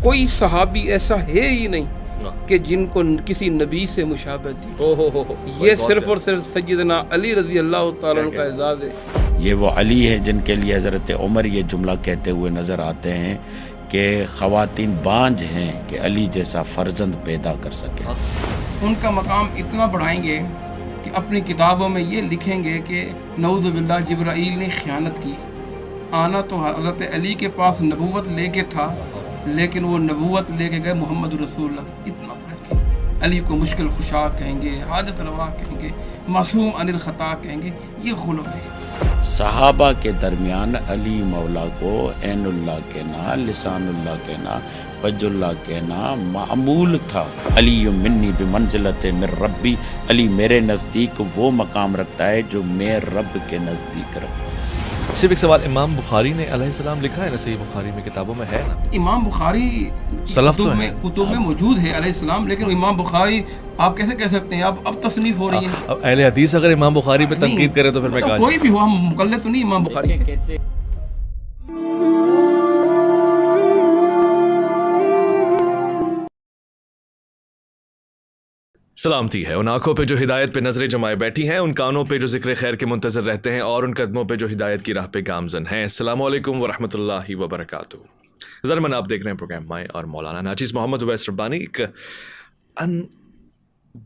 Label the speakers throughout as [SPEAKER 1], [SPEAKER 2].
[SPEAKER 1] کوئی صحابی ایسا ہے ہی نہیں کہ جن کو کسی نبی سے مشابہت دی. یہ صرف اور صرف سیدنا علی رضی اللہ تعالیٰ عنہ کا اعزاز ہے.
[SPEAKER 2] یہ وہ علی ہے جن کے لیے حضرت عمر یہ جملہ کہتے ہوئے نظر آتے ہیں کہ خواتین بانجھ ہیں کہ علی جیسا فرزند پیدا کر سکے.
[SPEAKER 1] ان کا مقام اتنا بڑھائیں گے کہ اپنی کتابوں میں یہ لکھیں گے کہ نعوذ باللہ جبرائیل نے خیانت کی. آنا تو حضرت علی کے پاس نبوت لے کے تھا، لیکن وہ نبوت لے کے گئے محمد رسول اللہ. اتنا بڑھیں گے. علی کو مشکل خشا کہیں گے، حاجت روا کہیں گے، معصوم عن الخطا کہیں گے. یہ خلق ہے.
[SPEAKER 2] صحابہ کے درمیان علی مولا کو عین اللہ کہنا، لسان اللہ کہنا، وجہ اللہ کہنا معمول تھا. علی منی بمنزلت من ربی، علی میرے نزدیک وہ مقام رکھتا ہے جو میں رب کے نزدیک رکھتا ہوں.
[SPEAKER 3] صرف ایک سوال، امام بخاری نے علیہ السلام لکھا ہے نا صحیح بخاری میں، کتابوں میں ہے نا؟
[SPEAKER 1] امام بخاری کتب میں موجود ہے علیہ السلام، لیکن امام بخاری آپ کیسے کہہ سکتے ہیں؟ اب تصنیف ہو رہی ہے.
[SPEAKER 3] اہل حدیث اگر امام بخاری پہ تنقید کرے تو پھر میں
[SPEAKER 1] کوئی بھی ہو، ہم مقلد تو نہیں امام بخاری کے.
[SPEAKER 3] سلامتی ہے ان آنکھوں پہ جو ہدایت پہ نظریں جمائے بیٹھی ہیں، ان کانوں پہ جو ذکر خیر کے منتظر رہتے ہیں، اور ان قدموں پہ جو ہدایت کی راہ پہ گامزن ہیں. السلام علیکم ورحمۃ اللہ وبرکاتہ. ضرمن آپ دیکھ رہے ہیں پروگرام مائیں اور مولانا ناچیز محمد اویس ربانی. ایک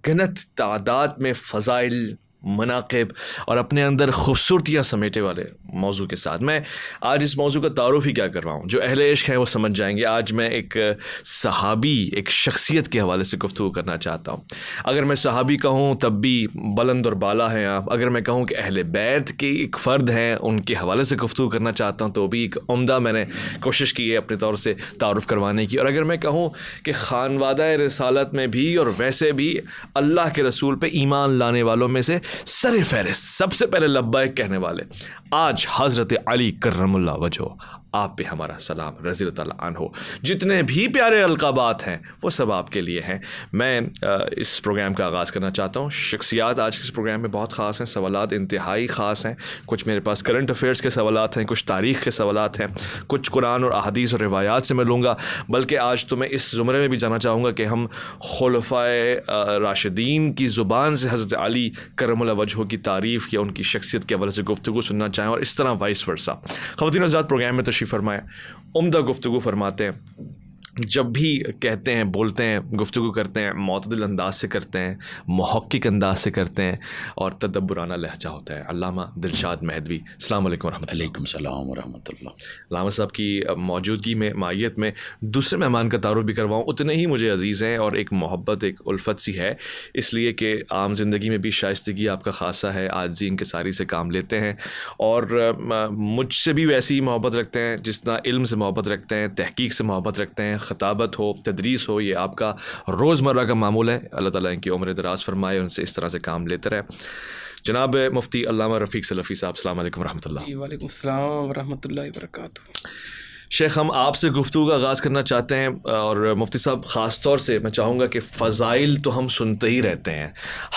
[SPEAKER 3] گنت تعداد میں فضائل، مناقب اور اپنے اندر خوبصورتیاں سمیٹے والے موضوع کے ساتھ میں آج اس موضوع کا تعارف ہی کیا کر رہا ہوں. جو اہل عشق ہیں وہ سمجھ جائیں گے. آج میں ایک صحابی، ایک شخصیت کے حوالے سے گفتگو کرنا چاہتا ہوں. اگر میں صحابی کہوں تب بھی بلند اور بالا ہیں آپ. اگر میں کہوں کہ اہل بیت کے ایک فرد ہیں، ان کے حوالے سے گفتگو کرنا چاہتا ہوں تو بھی ایک عمدہ میں نے کوشش کی ہے اپنے طور سے تعارف کروانے کی. اور اگر میں کہوں کہ خانوادہ رسالت میں بھی اور ویسے بھی اللہ کے رسول پہ ایمان لانے والوں میں سے سر فہرست، سب سے پہلے لبیک کہنے والے آج حضرت علی کرم اللہ وجہہ، آپ پہ ہمارا سلام رضی اللہ تعالیٰ عنہ. جتنے بھی پیارے القابات ہیں وہ سب آپ کے لیے ہیں. میں اس پروگرام کا آغاز کرنا چاہتا ہوں. شخصیات آج کے اس پروگرام میں بہت خاص ہیں، سوالات انتہائی خاص ہیں. کچھ میرے پاس کرنٹ افیئرس کے سوالات ہیں، کچھ تاریخ کے سوالات ہیں، کچھ قرآن اور احادیث اور روایات سے میں لوں گا. بلکہ آج تو میں اس زمرے میں بھی جانا چاہوں گا کہ ہم خلفائے راشدین کی زبان سے حضرت علی کرم اللہ وجہہ کی تعریف یا ان کی شخصیت کے حوالے سے گفتگو سننا چاہیں، اور اس طرح وائس ورثہ. خواتین حضرات پروگرام میں تشریف فرمائیں. عمدہ گفتگو فرماتے ہیں. جب بھی کہتے ہیں، بولتے ہیں، گفتگو کرتے ہیں، معتدل انداز سے کرتے ہیں، محقق انداز سے کرتے ہیں، اور تدبرانہ لہجہ ہوتا ہے. علامہ دلشاد مہدوی، السلام علیکم ورحمۃ اللہ.
[SPEAKER 2] علیکم السلام ورحمۃ اللہ.
[SPEAKER 3] علامہ صاحب کی موجودگی میں، معیت میں دوسرے مہمان کا تعارف بھی کرواؤں. اتنے ہی مجھے عزیز ہیں اور ایک محبت، ایک الفت سی ہے، اس لیے کہ عام زندگی میں بھی شائستگی آپ کا خاصہ ہے، عاجزی انکساری سے کام لیتے ہیں، اور مجھ سے بھی ویسی ہی محبت رکھتے ہیں جتنا علم سے محبت رکھتے ہیں، تحقیق سے محبت رکھتے ہیں. خطابت ہو، تدریس ہو، یہ آپ کا روزمرہ کا معمول ہے. اللہ تعالیٰ ان کی عمر دراز فرمائے، ان سے اس طرح سے کام لیتے رہے. جناب مفتی علامہ رفیق سلفی صاحب، السلام علیکم ورحمۃ اللہ.
[SPEAKER 1] وعلیکم السلام ورحمۃ اللہ وبرکاتہ.
[SPEAKER 3] شیخ، ہم آپ سے گفتگو کا آغاز کرنا چاہتے ہیں، اور مفتی صاحب خاص طور سے میں چاہوں گا کہ فضائل تو ہم سنتے ہی رہتے ہیں.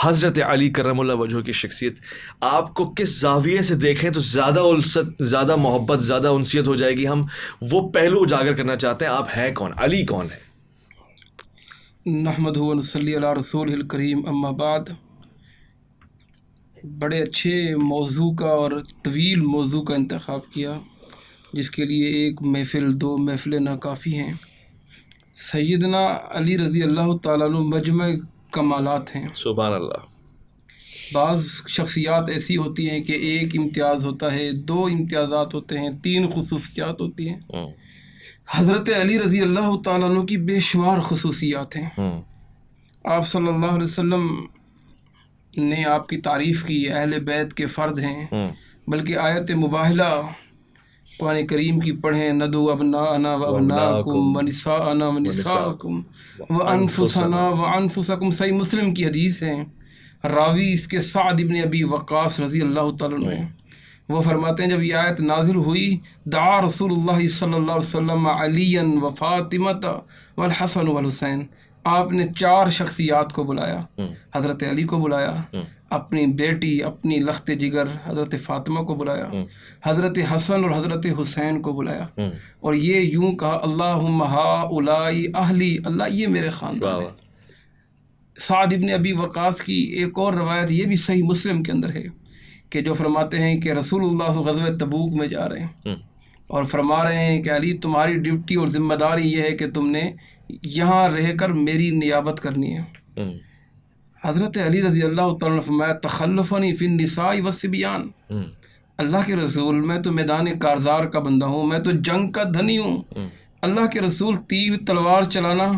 [SPEAKER 3] حضرت علی کرم اللہ وجہہ کی شخصیت آپ کو کس زاویے سے دیکھیں تو زیادہ الفت، زیادہ محبت، زیادہ انسیت ہو جائے گی. ہم وہ پہلو اجاگر کرنا چاہتے ہیں. آپ ہیں کون؟ علی کون ہے؟
[SPEAKER 1] نحمدہ و نصلی علی رسولہ الکریم، اما بعد. بڑے اچھے موضوع کا اور طویل موضوع کا انتخاب کیا، جس کے لیے ایک محفل، دو محفلیں ناکافی ہیں. سیدنا علی رضی اللہ تعالیٰ عنہ مجمع کمالات ہیں.
[SPEAKER 3] سبحان اللہ.
[SPEAKER 1] بعض شخصیات ایسی ہوتی ہیں کہ ایک امتیاز ہوتا ہے، دو امتیازات ہوتے ہیں، تین خصوصیات ہوتی ہیں. حضرت علی رضی اللہ تعالیٰ عنہ کی بے شمار خصوصیات ہیں. آپ صلی اللہ علیہ وسلم نے آپ کی تعریف کی، اہل بیت کے فرد ہیں. بلکہ آیت مباہلہ قرآن کریم کی پڑھیں، ندعو ابناءنا وابناءکم ونساءنا ونساءکم وانفسنا وانفسکم. صحیح مسلم کی حدیث ہے. راوی اس کے سعد ابن ابی وقاص رضی اللہ تعالیٰ عنہ ہیں. وہ فرماتے ہیں جب یہ آیت نازل ہوئی، دعا رسول اللہ صلی اللہ علیہ وسلم علی و فاطمہ والحسن والحسین. آپ نے 4 شخصیات کو بلایا، حضرت علی کو بلایا، اپنی بیٹی اپنی لخت جگر حضرت فاطمہ کو بلایا، حضرت حسن اور حضرت حسین کو بلایا، اور یہ یوں کہا اللہم ہؤلاء اہلی، اللہ یہ میرے خاندان ہے۔ سعد ابن ابی وقاص کی ایک اور روایت یہ بھی صحیح مسلم کے اندر ہے کہ جو فرماتے ہیں کہ رسول اللہ غزوہ تبوک میں جا رہے ہیں اور فرما رہے ہیں کہ علی تمہاری ڈیوٹی اور ذمہ داری یہ ہے کہ تم نے یہاں رہ کر میری نیابت کرنی ہے۔ حضرت علی رضی اللہ تعالیٰ نے فرمایا تخلفنی فی النساء والصبیان، اللہ کے رسول میں تو میدان کارزار کا بندہ ہوں، میں تو جنگ کا دھنی ہوں، اللہ کے رسول تیر تلوار چلانا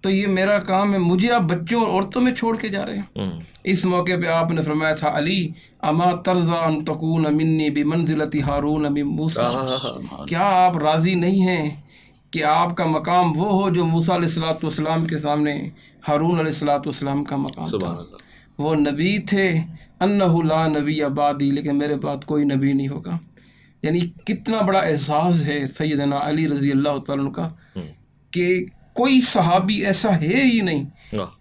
[SPEAKER 1] تو یہ میرا کام ہے، مجھے آپ بچوں اور عورتوں میں چھوڑ کے جا رہے ہیں۔ اس موقع پہ آپ نے فرمایا تھا علی اما ترضى ان تکون منی بمنزلۃ ہارون من موسیٰ، کیا آپ راضی نہیں ہیں کہ آپ کا مقام وہ ہو جو موسیٰ علیہ الصلوۃ والسلام کے سامنے ہارون علیہ الصلوۃ والسلام کا مقام تھا۔ وہ نبی تھے، انہ لا نبی بعدی، لیکن میرے بعد کوئی نبی نہیں ہوگا۔ یعنی کتنا بڑا احساس ہے سیدنا علی رضی اللہ تعالیٰ عنہ کا کہ کوئی صحابی ایسا ہے ہی نہیں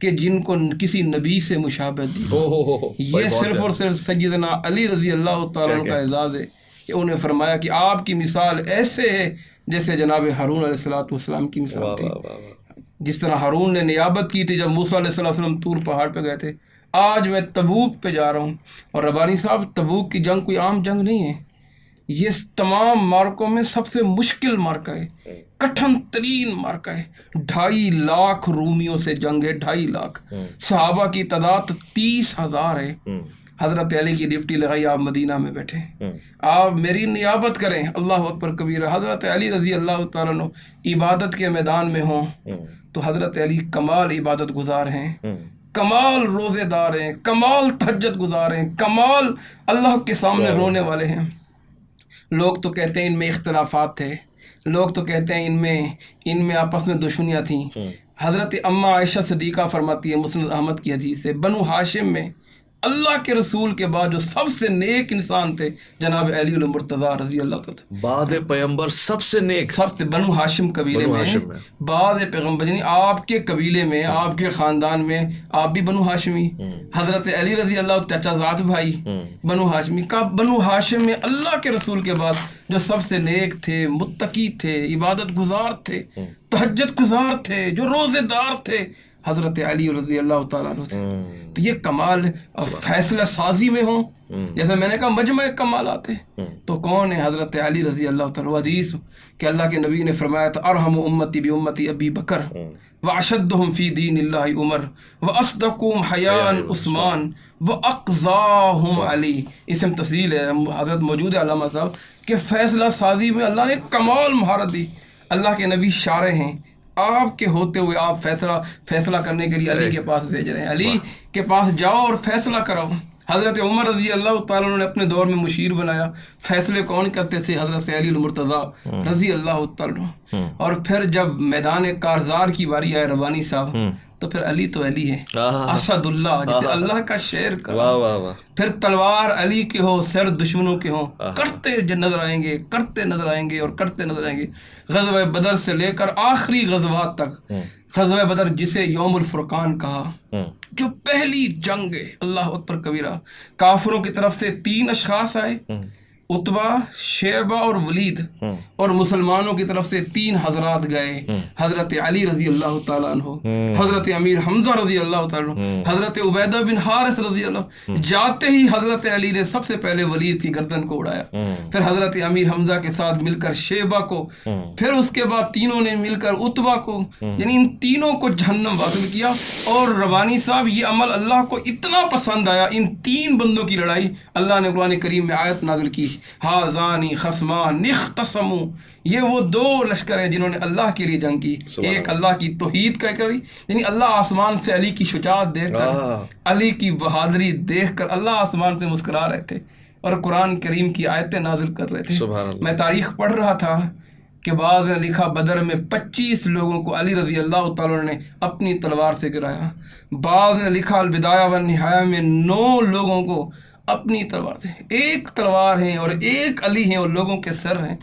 [SPEAKER 1] کہ جن کو کسی نبی سے مشابہت دی۔ یہ صرف اور صرف سیدنا علی رضی اللہ تعالیٰ عنہ کا اعزاز ہے کہ انہیں فرمایا کہ آپ کی مثال ایسے ہے جیسے جناب ہارون علیہ الصلوۃ والسلام کی مثال تھی۔ جس طرح ہارون نے نیابت کی تھی جب موسیٰ علیہ السلام طور پہاڑ پہ گئے تھے، آج میں تبوک پہ جا رہا ہوں، اور ربانی صاحب تبوک کی جنگ کوئی عام جنگ نہیں ہے، یہ تمام مارکوں میں سب سے مشکل مارکا ہے، کٹھن ترین مارکا ہے۔ 2.5 لاکھ رومیوں سے جنگ ہے، 2.5 لاکھ، صحابہ کی تعداد 30,000 ہے۔ حضرت علی کی ڈیوٹی لگائی، آپ مدینہ میں بیٹھے، آپ میری نیابت کریں، اللہ اکبر کبیرہ۔ حضرت علی رضی اللہ تعالیٰ عنہ عبادت کے میدان میں ہوں تو حضرت علی کمال عبادت گزار ہیں، کمال روزے دار ہیں، کمال تہجد گزار ہیں، کمال اللہ کے سامنے رونے والے ہیں۔ لوگ تو کہتے ہیں ان میں اختلافات تھے، لوگ تو کہتے ہیں ان میں آپس میں دشمنیاں تھیں۔ حضرت اماں عائشہ صدیقہ فرماتی ہے، مسند احمد کی حدیث ہے، بنو ہاشم میں اللہ کے رسول کے بعد جو سب سے نیک انسان تھے جناب علی المرتضیٰ رضی اللہ تعالیٰ،
[SPEAKER 3] بعد پیغمبر سب سے نیک،
[SPEAKER 1] سب سے بنو ہاشم قبیلے میں بعد پیغمبر، یعنی آپ کے قبیلے میں، آپ کے خاندان میں آپ بھی بنو ہاشمی، حضرت علی رضی اللہ چچا زاد بھائی بنو ہاشمی کا، بنو ہاشم میں اللہ کے رسول کے بعد جو سب سے نیک تھے، متقی تھے، عبادت گزار تھے، تہجد گزار تھے، جو روزے دار تھے، حضرت علی رضی اللہ تعالیٰ عنہ تھے۔ تو یہ کمال فیصلہ سازی میں ہوں، جیسے میں نے کہا مجمع کمالات ہے، تو کون ہے حضرت علی رضی اللہ تعالیٰ عنہ؟ حدیث کہ اللہ کے نبی نے فرمایا تھا ارحم امتی بامتی ابی بکر واشدہم فی دین اللہ عمر واصدقہم حیاء عثمان واقضاہم علی۔ اس میں تفصیل ہے، حضرت موجود ہے علامہ صاحب کہ فیصلہ سازی میں اللہ نے کمال مہارت دی۔ اللہ کے نبی شارع ہیں، آپ کے ہوتے ہوئے آپ فیصلہ کرنے کے لیے علی کے پاس بھیج رہے ہیں، علی کے پاس جاؤ اور فیصلہ کراؤ۔ حضرت عمر رضی اللہ تعالیٰ نے اپنے دور میں مشیر بنایا، فیصلے کون کرتے تھے؟ حضرت علی المرتضیٰ رضی اللہ تعالیٰ۔ اور پھر جب میدان کارزار کی باری آئے ربانی صاحب، تو پھر علی تو علی ہے، اسد اللہ، جسے اللہ کا شعر کرا۔ پھر تلوار علی کے ہو، سر دشمنوں کے ہوں، کرتے نظر آئیں گے، کرتے نظر آئیں گے اور کرتے نظر آئیں گے۔ غزوہ بدر سے لے کر آخری غزوات تک، غزوہ بدر جسے یوم الفرقان کہا، جو پہلی جنگ ہے، اللہ اکبر کبیرہ، کافروں کی طرف سے 3 اشخاص آئے، عتبہ، شیبہ اور ولید، اور مسلمانوں کی طرف سے 3 حضرات گئے، حضرت علی رضی اللہ تعالیٰ عنہ، حضرت امیر حمزہ رضی اللہ تعالیٰ عنہ، حضرت عبیدہ بن حارث رضی اللہ۔ جاتے ہی حضرت علی نے سب سے پہلے ولید کی گردن کو اڑایا، پھر حضرت امیر حمزہ کے ساتھ مل کر شیبہ کو، پھر اس کے بعد تینوں نے مل کر عتبہ کو، یعنی ان تینوں کو جہنم واصل کیا۔ اور ربانی صاحب یہ عمل اللہ کو اتنا پسند آیا، ان 3 بندوں کی لڑائی، اللہ نے قرآن کریم میں آیت نازل کی، ہازانی خصمان اختصموا، یہ وہ 2 لشکر ہیں جنہوں نے اللہ کے لیے جنگ کی۔ ایک اللہ کی توحید کا کری، یعنی اللہ آسمان سے علی کی شجاعت دیکھ کر، علی کی بہادری دیکھ کر اللہ آسمان سے مسکرا رہے تھے اور قرآن کریم کی آیتیں نازل کر رہے تھے۔ میں تاریخ پڑھ رہا تھا کہ بعض نے لکھا بدر میں 25 لوگوں کو علی رضی اللہ تعالیٰ نے اپنی تلوار سے گرایا، بعض نے لکھا البدایہ والنہایہ میں 9 لوگوں کو اپنی تلوار سے، 1 تلوار ہیں اور 1 علی ہیں اور لوگوں کے سر ہیں۔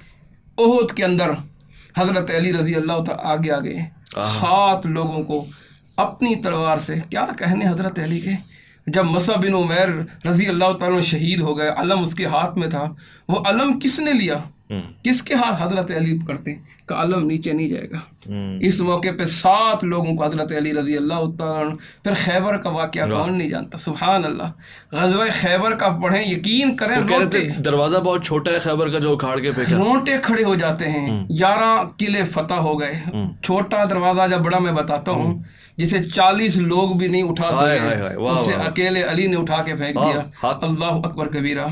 [SPEAKER 1] احد کے اندر حضرت علی رضی اللہ تعالیٰ آگے 7 لوگوں کو اپنی تلوار سے. کیا کہنے حضرت علی کے. جب مصعب بن عمیر رضی اللہ تعالیٰ شہید ہو گئے, علم اس کے ہاتھ میں تھا. وہ علم کس نے لیا, کس کے ہاتھ حضرت علی پکڑتے کہ علم نیچے نہیں جائے گا. اس موقع پہ 7 لوگوں کو حضرت علی رضی اللہ تعالیٰ عنہ. پھر خیبر کا واقعہ کون نہیں جانتا, سبحان اللہ. غزوہ خیبر کا پڑھیں, یقین کریں, روٹے
[SPEAKER 3] دروازہ بہت چھوٹا ہے خیبر کا جو اکھاڑ کے پھینکا,
[SPEAKER 1] رونٹے کھڑے ہو جاتے ہیں. 11 قلعے فتح ہو گئے. چھوٹا دروازہ جب بڑا میں بتاتا ہوں, جسے 40 لوگ بھی نہیں اٹھا سکے, اسے اکیلے علی نے اٹھا کے پھینک دیا. اللہ اکبر کبیرہ.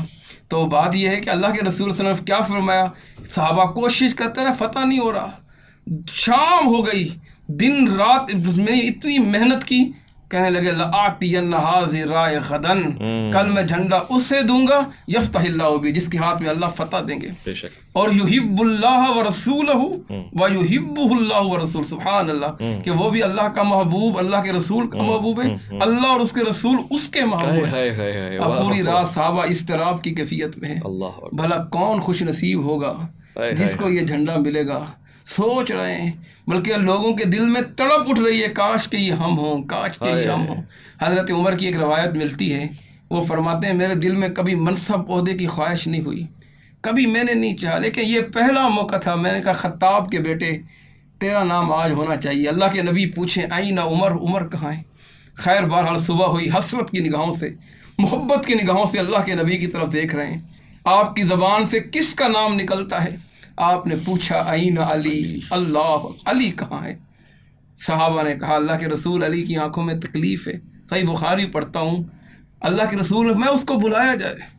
[SPEAKER 1] تو بات یہ ہے کہ اللہ کے رسول صلی اللہ علیہ وسلم کیا فرمایا, صحابہ کوشش کرتے رہے, فتح نہیں ہو رہا. شام ہو گئی, دن رات میں اتنی محنت کی, کہنے لگے لآتین ھذہ رائے غدن, کل میں جھنڈا اسے دوں گا یفتح اللہ بھی, جس کے ہاتھ میں اللہ فتح دیں گے.
[SPEAKER 3] بے شک.
[SPEAKER 1] اور یحب اللہ ورسولہ ویحبہ اللہ ورسول, سبحان اللہ, کہ وہ بھی اللہ کا محبوب, اللہ کے رسول کا محبوب ہے, اللہ اور اس کے رسول اس کے محبوب ہیں. اب پوری رات صحابہ اضطراب کی کیفیت میں ہیں. بھلا کون خوش نصیب ہوگا جس کو یہ جھنڈا ملے گا. سوچ رہے ہیں, بلکہ لوگوں کے دل میں تڑپ اٹھ رہی ہے, کاش کہ یہ ہم ہوں, کاش کہ یہ ہم ہوں. حضرت عمر کی ایک روایت ملتی ہے, وہ فرماتے ہیں میرے دل میں کبھی منصب عہدے کی خواہش نہیں ہوئی, کبھی میں نے نہیں چاہا, لیکن یہ پہلا موقع تھا. میں نے کہا خطاب کے بیٹے تیرا نام آج ہونا چاہیے. اللہ کے نبی پوچھیں آئینہ عمر, عمر کہاں ہے. خیر بہرحال صبح ہوئی, حسرت کی نگاہوں سے, محبت کی نگاہوں سے اللہ کے نبی کی طرف دیکھ رہے ہیں. آپ کی زبان سے کس کا نام نکلتا ہے. آپ نے پوچھا آئینہ علی, اللہ علی کہاں ہے. صحابہ نے کہا اللہ کے رسول علی کی آنکھوں میں تکلیف ہے. صحیح بخاری پڑھتا ہوں, اللہ کے رسول میں اس کو بلایا جائے.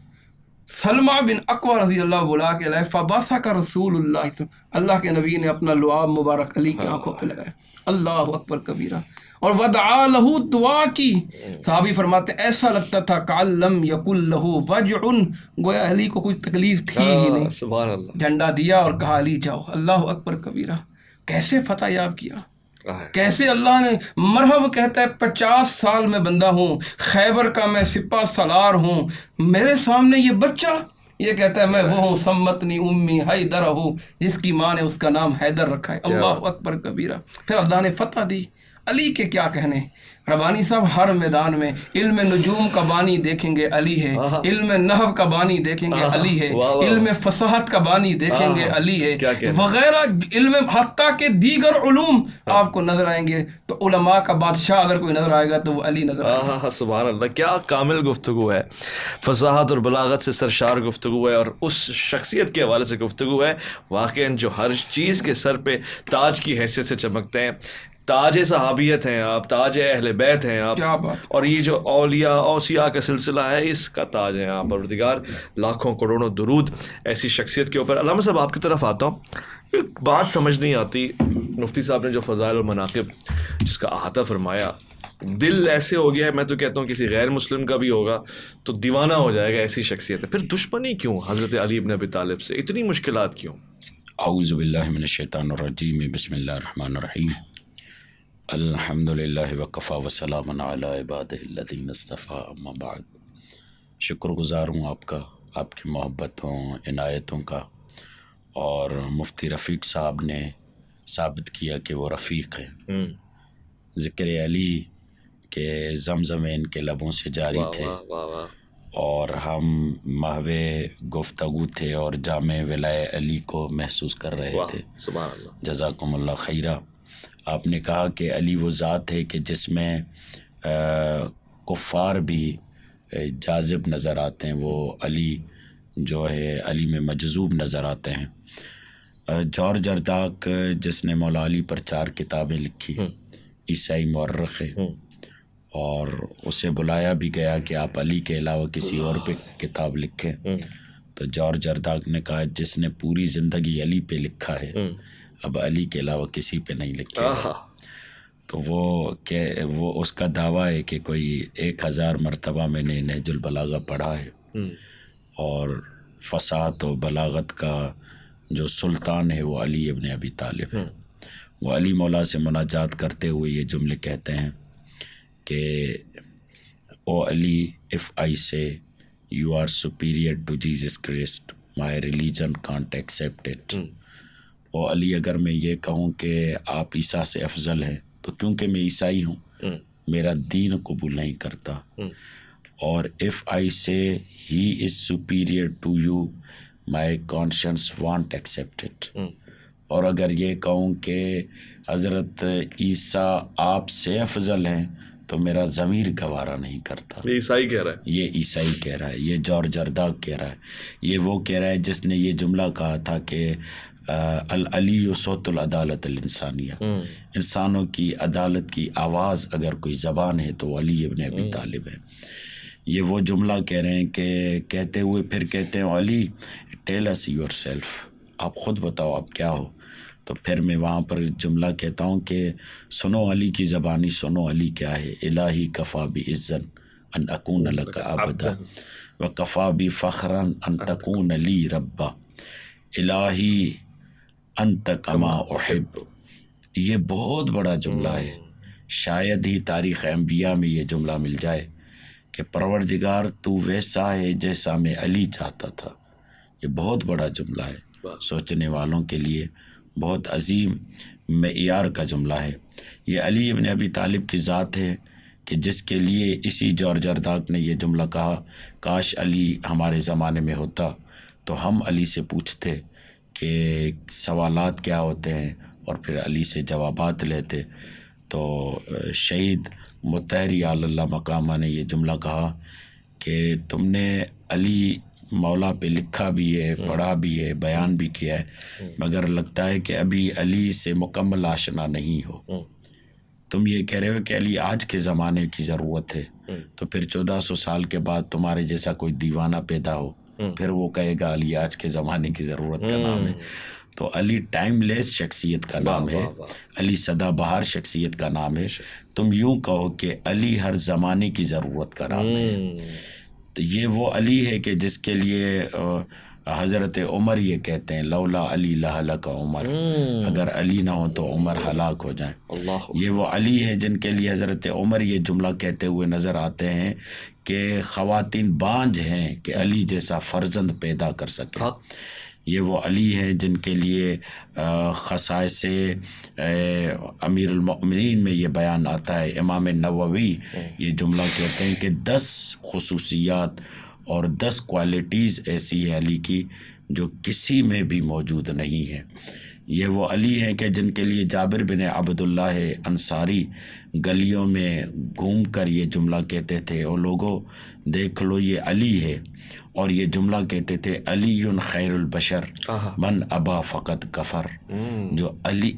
[SPEAKER 1] سلمہ بن اقویٰ رضی اللہ بلا کے لائے. فبصق رسول اللہ, اللہ کے نبی نے اپنا لعاب مبارک علی کی آنکھوں پہ لگایا. اللہ اکبر کبیرہ. اور ودعا لہو, دعا کی. صحابی فرماتے ایسا لگتا تھا کأن لم یکن لہو وجع, گویا علی کو کوئی تکلیف تھی ہی نہیں.
[SPEAKER 3] سبحان اللہ.
[SPEAKER 1] جھنڈا دیا اور کہا علی جاؤ. اللہ اکبر کبیرہ. کیسے فتح یاب کیا, کیسے اللہ نے مرحب کہتا ہے 50 سال میں بندہ ہوں, خیبر کا میں سپہ سالار ہوں, میرے سامنے یہ بچہ یہ کہتا ہے میں وہ ہوں سمتنی امی حیدر ہوں, جس کی ماں نے اس کا نام حیدر رکھا ہے. اللہ اکبر کبیرہ. پھر اللہ نے فتح دی. علی کے کیا کہنے. ربانی صاحب ہر میدان میں علم نجوم کا بانی دیکھیں گے علی ہے, علم نحو کا بانی دیکھیں گے علی ہے, علم فصاحت کا بانی دیکھیں گے علی ہے, وغیرہ علم حتیٰ کے دیگر علوم آپ کو نظر آئیں گے. تو علماء کا بادشاہ اگر کوئی نظر آئے گا تو وہ علی نظر آئے گا.
[SPEAKER 3] سبحان اللہ, کیا کامل گفتگو ہے, فصاحت اور بلاغت سے سرشار گفتگو ہے, اور اس شخصیت کے حوالے سے گفتگو ہے واقعاً جو ہر چیز کے سر پہ تاج کی حیثیت سے چمکتے ہیں. تاج صحابیت ہیں آپ, تاج اہل بیت ہیں آپ, اور یہ جو اولیاء اوصیاء کا سلسلہ ہے اس کا تاج ہیں آپ. پروردگار لاکھوں کروڑوں درود ایسی شخصیت کے اوپر. علامہ صاحب آپ کی طرف آتا ہوں, ایک بات سمجھ نہیں آتی. مفتی صاحب نے جو فضائل اور مناقب جس کا احاطہ فرمایا, دل ایسے ہو گیا ہے, میں تو کہتا ہوں کسی غیر مسلم کا بھی ہوگا تو دیوانہ ہو جائے گا, ایسی شخصیت ہے. پھر دشمنی کیوں حضرت علی بن ابی طالب سے, اتنی مشکلات کیوں؟
[SPEAKER 2] اعوذ باللہ من الشیطان الرجیم, بسم اللہ الرحمن الرحیم. الحمد للہ وکفا وسلام علی عبادہ الذین اصطفیٰ, اما بعد. شکر گزار ہوں آپ کا, آپ کی محبتوں عنایتوں کا. اور مفتی رفیق صاحب نے ثابت کیا کہ وہ رفیق ہیں. ذکر علی کے زمزم ان کے لبوں سے جاری تھے, اور ہم محو گفتگو تھے اور جامع ولائے علی کو محسوس کر رہے تھے.
[SPEAKER 3] سبحان اللہ.
[SPEAKER 2] جزاکم اللہ خیرہ. آپ نے کہا کہ علی وہ ذات ہے کہ جس میں کفار بھی جاذب نظر آتے ہیں, وہ علی جو ہے علی میں مجذوب نظر آتے ہیں. جارج جرداق جس نے مولا علی پر 4 کتابیں لکھی, عیسائی مورخ ہے, اور اسے بلایا بھی گیا کہ آپ علی کے علاوہ کسی اور پہ کتاب لکھیں. تو جارج جرداق نے کہا جس نے پوری زندگی علی پہ لکھا ہے اب علی کے علاوہ کسی پہ نہیں لکھے. تو وہ اس کا دعویٰ ہے کہ کوئی 1000 مرتبہ میں نے نہج البلاغہ پڑھا ہے, اور فصاحت و بلاغت کا جو سلطان ہے وہ علی ابن ابی طالب ہے. وہ علی مولا سے مناجات کرتے ہوئے یہ جملے کہتے ہیں کہ او علی, if I say you are superior to Jesus Christ, my religion can't accept it. او علی, اگر میں یہ کہوں کہ آپ عیسیٰ سے افضل ہیں تو کیونکہ میں عیسائی ہوں میرا دین قبول نہیں کرتا. اور if I say he is superior to you, my conscience won't accept it. اور اگر یہ کہوں کہ حضرت عیسیٰ آپ سے افضل ہیں تو میرا ضمیر گوارا نہیں کرتا.
[SPEAKER 3] یہ عیسائی کہہ رہا ہے.
[SPEAKER 2] یہ عیسائی کہہ رہا ہے، یہ جارج جرداق کہہ رہا ہے. یہ وہ کہہ رہا ہے جس نے یہ جملہ کہا تھا کہ العلی صوت العدالت الانسانیہ، انسانوں کی عدالت کی آواز اگر کوئی زبان ہے تو علی ابن ابی طالب ہے. یہ وہ جملہ کہہ رہے ہیں کہ کہتے ہوئے پھر کہتے ہیں علی ٹیل اس یور سیلف، آپ خود بتاؤ آپ کیا ہو. تو پھر میں وہاں پر جملہ کہتا ہوں کہ سنو علی کی زبانی، سنو علی کیا ہے. الہی کفا بعزن ان اکون لک عبدا و کفا بفخرا ان تکون لی ربا الہی انت کما احب. یہ بہت بڑا جملہ ہے، شاید ہی تاریخ انبیاء میں یہ جملہ مل جائے کہ پروردگار تو ویسا ہے جیسا میں علی چاہتا تھا. یہ بہت بڑا جملہ ہے، سوچنے والوں کے لیے بہت عظیم معیار کا جملہ ہے. یہ علی ابن ابی طالب کی ذات ہے کہ جس کے لیے اسی جارج جرداق نے یہ جملہ کہا، کاش علی ہمارے زمانے میں ہوتا تو ہم علی سے پوچھتے کہ سوالات کیا ہوتے ہیں اور پھر علی سے جوابات لیتے. تو شہید مطہری اللہ مقامہ نے یہ جملہ کہا کہ تم نے علی مولا پہ لکھا بھی ہے، پڑھا بھی ہے، بیان بھی کیا ہے، مگر لگتا ہے کہ ابھی علی سے مکمل آشنا نہیں ہو. تم یہ کہہ رہے ہو کہ علی آج کے زمانے کی ضرورت ہے، تو پھر 1400 سال کے بعد تمہارے جیسا کوئی دیوانہ پیدا ہو، پھر وہ کہے گا علی آج کے زمانے کی ضرورت کا نام ہے. تو علی ٹائم لیس شخصیت کا نام ہے، علی سدا بہار شخصیت کا نام ہے. تم یوں کہو کہ علی ہر زمانے کی ضرورت کا نام ہے. تو یہ وہ علی ہے کہ جس کے لیے حضرت عمر یہ کہتے ہیں لولا علی لہلک عمر، اگر علی نہ ہو تو عمر ہلاک ہو جائیں. یہ وہ علی ہے جن کے لیے حضرت عمر یہ جملہ کہتے ہوئے نظر آتے ہیں کہ خواتین بانجھ ہیں کہ علی جیسا فرزند پیدا کر سکے. یہ وہ علی ہیں جن کے لیے خصائص امیر المؤمنین میں یہ بیان آتا ہے. امام نووی یہ جملہ کہتے ہیں کہ 10 خصوصیات اور 10 کوالٹیز ایسی ہے علی کی جو کسی میں بھی موجود نہیں ہے. یہ وہ علی ہیں کہ جن کے لیے جابر بن عبداللہ انصاری گلیوں میں گھوم کر یہ جملہ کہتے تھے، اور لوگوں دیکھ لو یہ علی ہے. اور یہ جملہ کہتے تھے علی خیر البشر من ابا فقط کفر. جو علی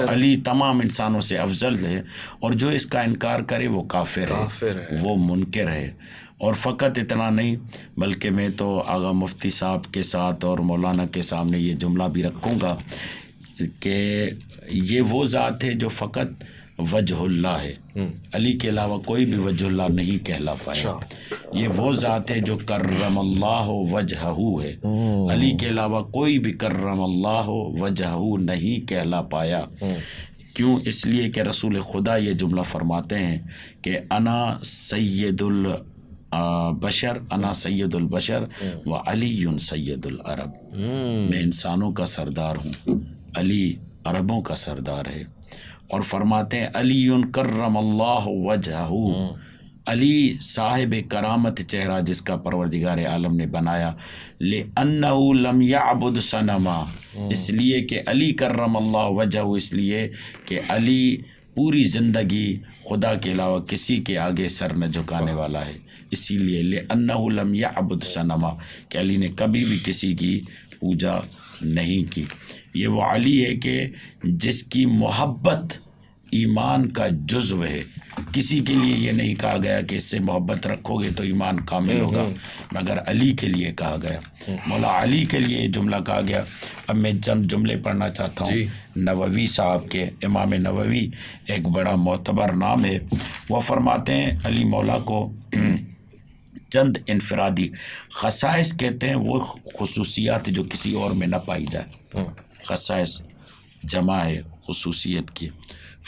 [SPEAKER 2] علی تمام انسانوں سے افضل ہے، اور جو اس کا انکار کرے وہ کافر ہے، وہ منکر ہے. اور فقط اتنا نہیں بلکہ میں تو آغا مفتی صاحب کے ساتھ اور مولانا کے سامنے یہ جملہ بھی رکھوں گا کہ یہ وہ ذات ہے جو فقط وجہ اللہ ہے، علی کے علاوہ کوئی بھی وجہ اللہ نہیں کہلا پایا. یہ وہ ذات ہے جو کرم اللہ وجہہ ہے، علی کے علاوہ کوئی بھی کرم اللہ وجہہ نہیں کہلا پایا. کیوں؟ اس لیے کہ رسول خدا یہ جملہ فرماتے ہیں کہ انا سید البشر، انا سید البشر و علی سید العرب. میں انسانوں کا سردار ہوں، علی عربوں کا سردار ہے. اور فرماتے ہیں علی کرم اللہ وجہہ، علی صاحب کرامت چہرہ جس کا پروردگار عالم نے بنایا. لِأَنَّهُ لَمْ يَعْبُدْ صَنَمًا، اس لیے کہ علی کرم اللہ وجہہ، اس لیے کہ علی پوری زندگی خدا کے علاوہ کسی کے آگے سر نہ جھکانے والا ہے. اسی لیے لِأَنَّهُ لَمْ يَعْبُدْ صَنَمًا کہ علی نے کبھی بھی کسی کی پوجا نہیں کی. یہ وہ علی ہے کہ جس کی محبت ایمان کا جزو ہے. کسی کے لیے یہ نہیں کہا گیا کہ اس سے محبت رکھو گے تو ایمان کامل ہوگا، مگر علی کے لیے کہا گیا، مولا علی کے لیے یہ جملہ کہا گیا. اب میں چند جملے پڑھنا چاہتا ہوں نووی صاحب کے. امام نووی ایک بڑا معتبر نام ہے. وہ فرماتے ہیں علی مولا کو چند انفرادی خصائص کہتے ہیں، وہ خصوصیات جو کسی اور میں نہ پائی جائے. خصائص جمع ہے خصوصیت کی.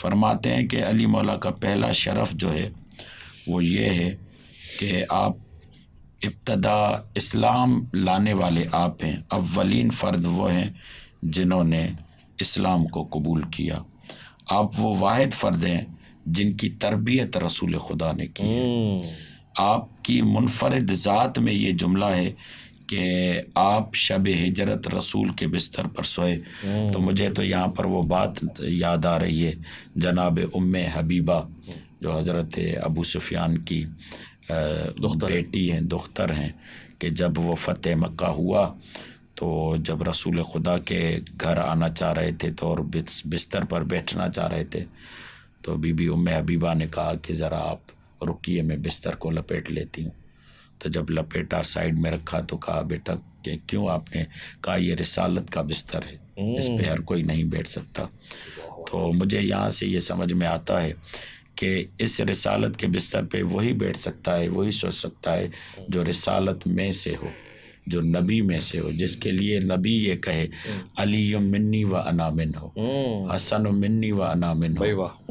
[SPEAKER 2] فرماتے ہیں کہ علی مولا کا پہلا شرف جو ہے وہ یہ ہے کہ آپ ابتدا اسلام لانے والے آپ ہیں، اولین فرد وہ ہیں جنہوں نے اسلام کو قبول کیا. آپ وہ واحد فرد ہیں جن کی تربیت رسول خدا نے کی ہے. آپ کی منفرد ذات میں یہ جملہ ہے کہ آپ شب ہجرت رسول کے بستر پر سوئے. تو مجھے تو یہاں پر وہ بات یاد آ رہی ہے جناب ام حبیبہ جو حضرت ابو سفیان کی بیٹی ہیں، دختر ہیں، کہ جب وہ فتح مکہ ہوا تو جب رسول خدا کے گھر آنا چاہ رہے تھے تو اور بستر پر بیٹھنا چاہ رہے تھے تو بی بی ام حبیبہ نے کہا کہ ذرا آپ رکیے، میں بستر کو لپیٹ لیتی ہوں. تو جب لپیٹا سائیڈ میں رکھا تو کہا بیٹا کہ کیوں؟ آپ نے کہا یہ رسالت کا بستر ہے، اس پہ ہر کوئی نہیں بیٹھ سکتا. تو مجھے یہاں سے یہ سمجھ میں آتا ہے کہ اس رسالت کے بستر پہ وہی بیٹھ سکتا ہے، وہی سوچ سکتا ہے جو رسالت میں سے ہو، جو نبی میں سے ہو، جس کے لیے نبی یہ کہے علی منی و انا منہ، حسن منی و انا منہ،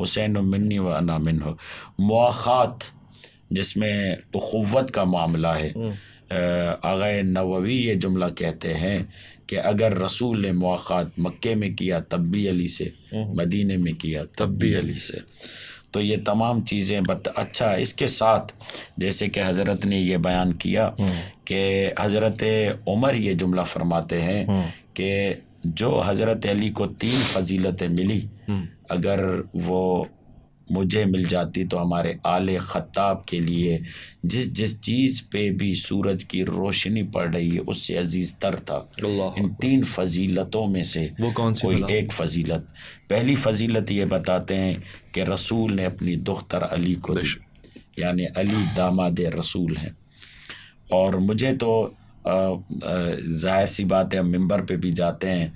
[SPEAKER 2] حسین منی و انا منہ. مواخات جس میں اخوت کا معاملہ ہے. آغا نووی یہ جملہ کہتے ہیں کہ اگر رسول نے مواخات مکے میں کیا تب بھی علی سے، مدینے میں کیا تب بھی علی سے. تو یہ تمام چیزیں اچھا اس کے ساتھ جیسے کہ حضرت نے یہ بیان کیا کہ حضرت عمر یہ جملہ فرماتے ہیں کہ جو حضرت علی کو 3 فضیلتیں ملی، اگر وہ مجھے مل جاتی تو ہمارے آل خطاب کے لیے جس چیز پہ بھی سورج کی روشنی پڑ رہی ہے اس سے عزیز تر تھا. ان 3 فضیلتوں میں سے
[SPEAKER 3] وہ کون سی
[SPEAKER 2] کوئی ایک فضیلت. پہلی فضیلت یہ بتاتے ہیں کہ رسول نے اپنی دختر علی کو دی، یعنی علی داماد رسول ہیں. اور مجھے تو ظاہر سی بات ہے، ہم ممبر پہ بھی جاتے ہیں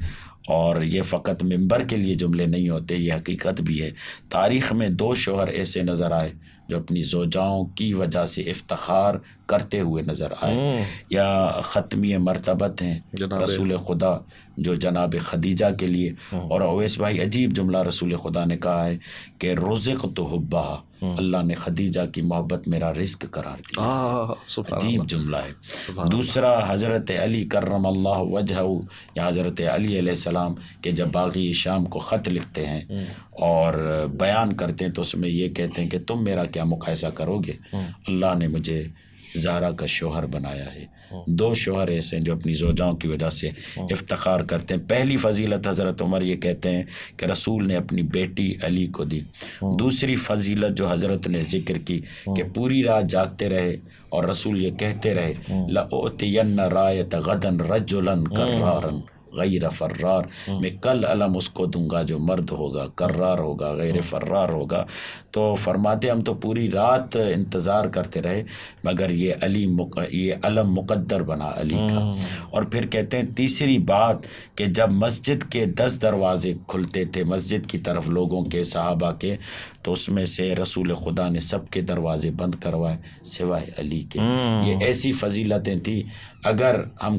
[SPEAKER 2] اور یہ فقط ممبر کے لیے جملے نہیں ہوتے، یہ حقیقت بھی ہے. تاریخ میں 2 شوہر ایسے نظر آئے جو اپنی زوجاؤں کی وجہ سے افتخار کرتے ہوئے نظر آئے، یا ختمی مرتبت ہیں رسول خدا جو جناب خدیجہ کے لیے. اور اویس بھائی عجیب جملہ رسول خدا نے کہا ہے کہ رزقت حبھا، اللہ نے خدیجہ کی محبت میرا رزق قرار دیا. عجیب جملہ ہے. دوسرا حضرت علی کرم اللہ وجہہ، یا حضرت علی علیہ السلام کہ جب باغی شام کو خط لکھتے ہیں اور بیان کرتے ہیں تو اس میں یہ کہتے ہیں کہ تم میرا کیا مقایسہ کرو گے، اللہ نے مجھے زہرا کا شوہر بنایا ہے. 2 شوہر ایسے ہیں جو اپنی زوجاؤں کی وجہ سے افتخار کرتے ہیں. پہلی فضیلت حضرت عمر یہ کہتے ہیں کہ رسول نے اپنی بیٹی علی کو دی. دوسری فضیلت جو حضرت نے ذکر کی کہ پوری رات جاگتے رہے اور رسول یہ کہتے رہے لَأُعْتِيَنَّ رَایَةَ غَدًا رَجُلًا كَرَّارًا غیر فرار، میں کل علم اس کو دوں گا جو مرد ہوگا، کرار ہوگا، غیر فرار ہوگا. تو فرماتے ہم تو پوری رات انتظار کرتے رہے مگر یہ علم مقدر بنا علی کا. اور پھر کہتے ہیں تیسری بات کہ جب مسجد کے 10 دروازے کھلتے تھے مسجد کی طرف لوگوں کے، صحابہ کے، تو اس میں سے رسول خدا نے سب کے دروازے بند کروائے سوائے علی کے. یہ ایسی فضیلتیں تھیں، اگر ہم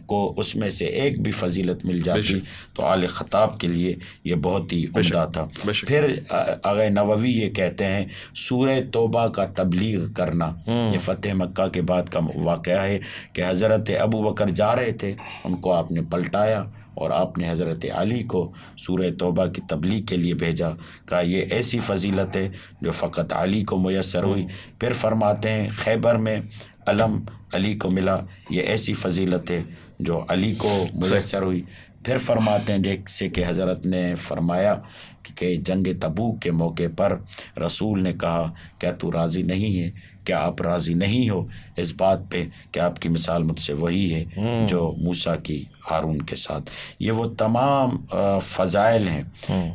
[SPEAKER 2] کو اس میں سے ایک بھی فضیلت مل جاتی تو آل خطاب کے لیے یہ بہت ہی عمدہ تھا. پھر آغا نووی یہ کہتے ہیں سورہ توبہ کا تبلیغ کرنا، یہ فتح مکہ کے بعد کا واقعہ ہے کہ حضرت ابو بکر جا رہے تھے، ان کو آپ نے پلٹایا اور آپ نے حضرت علی کو سورہ توبہ کی تبلیغ کے لیے بھیجا. کہا یہ ایسی فضیلت ہے جو فقط علی کو میسر ہوئی. پھر فرماتے ہیں خیبر میں علم علی کو ملا، یہ ایسی فضیلت ہے جو علی کو میسر ہوئی. پھر فرماتے ہیں جیسے کہ حضرت نے فرمایا کہ جنگ تبوک کے موقع پر رسول نے کہا کیا تو راضی نہیں ہے، کیا آپ راضی نہیں ہو اس بات پہ کہ آپ کی مثال مجھ سے وہی ہے جو موسیٰ کی ہارون کے ساتھ. یہ وہ تمام فضائل ہیں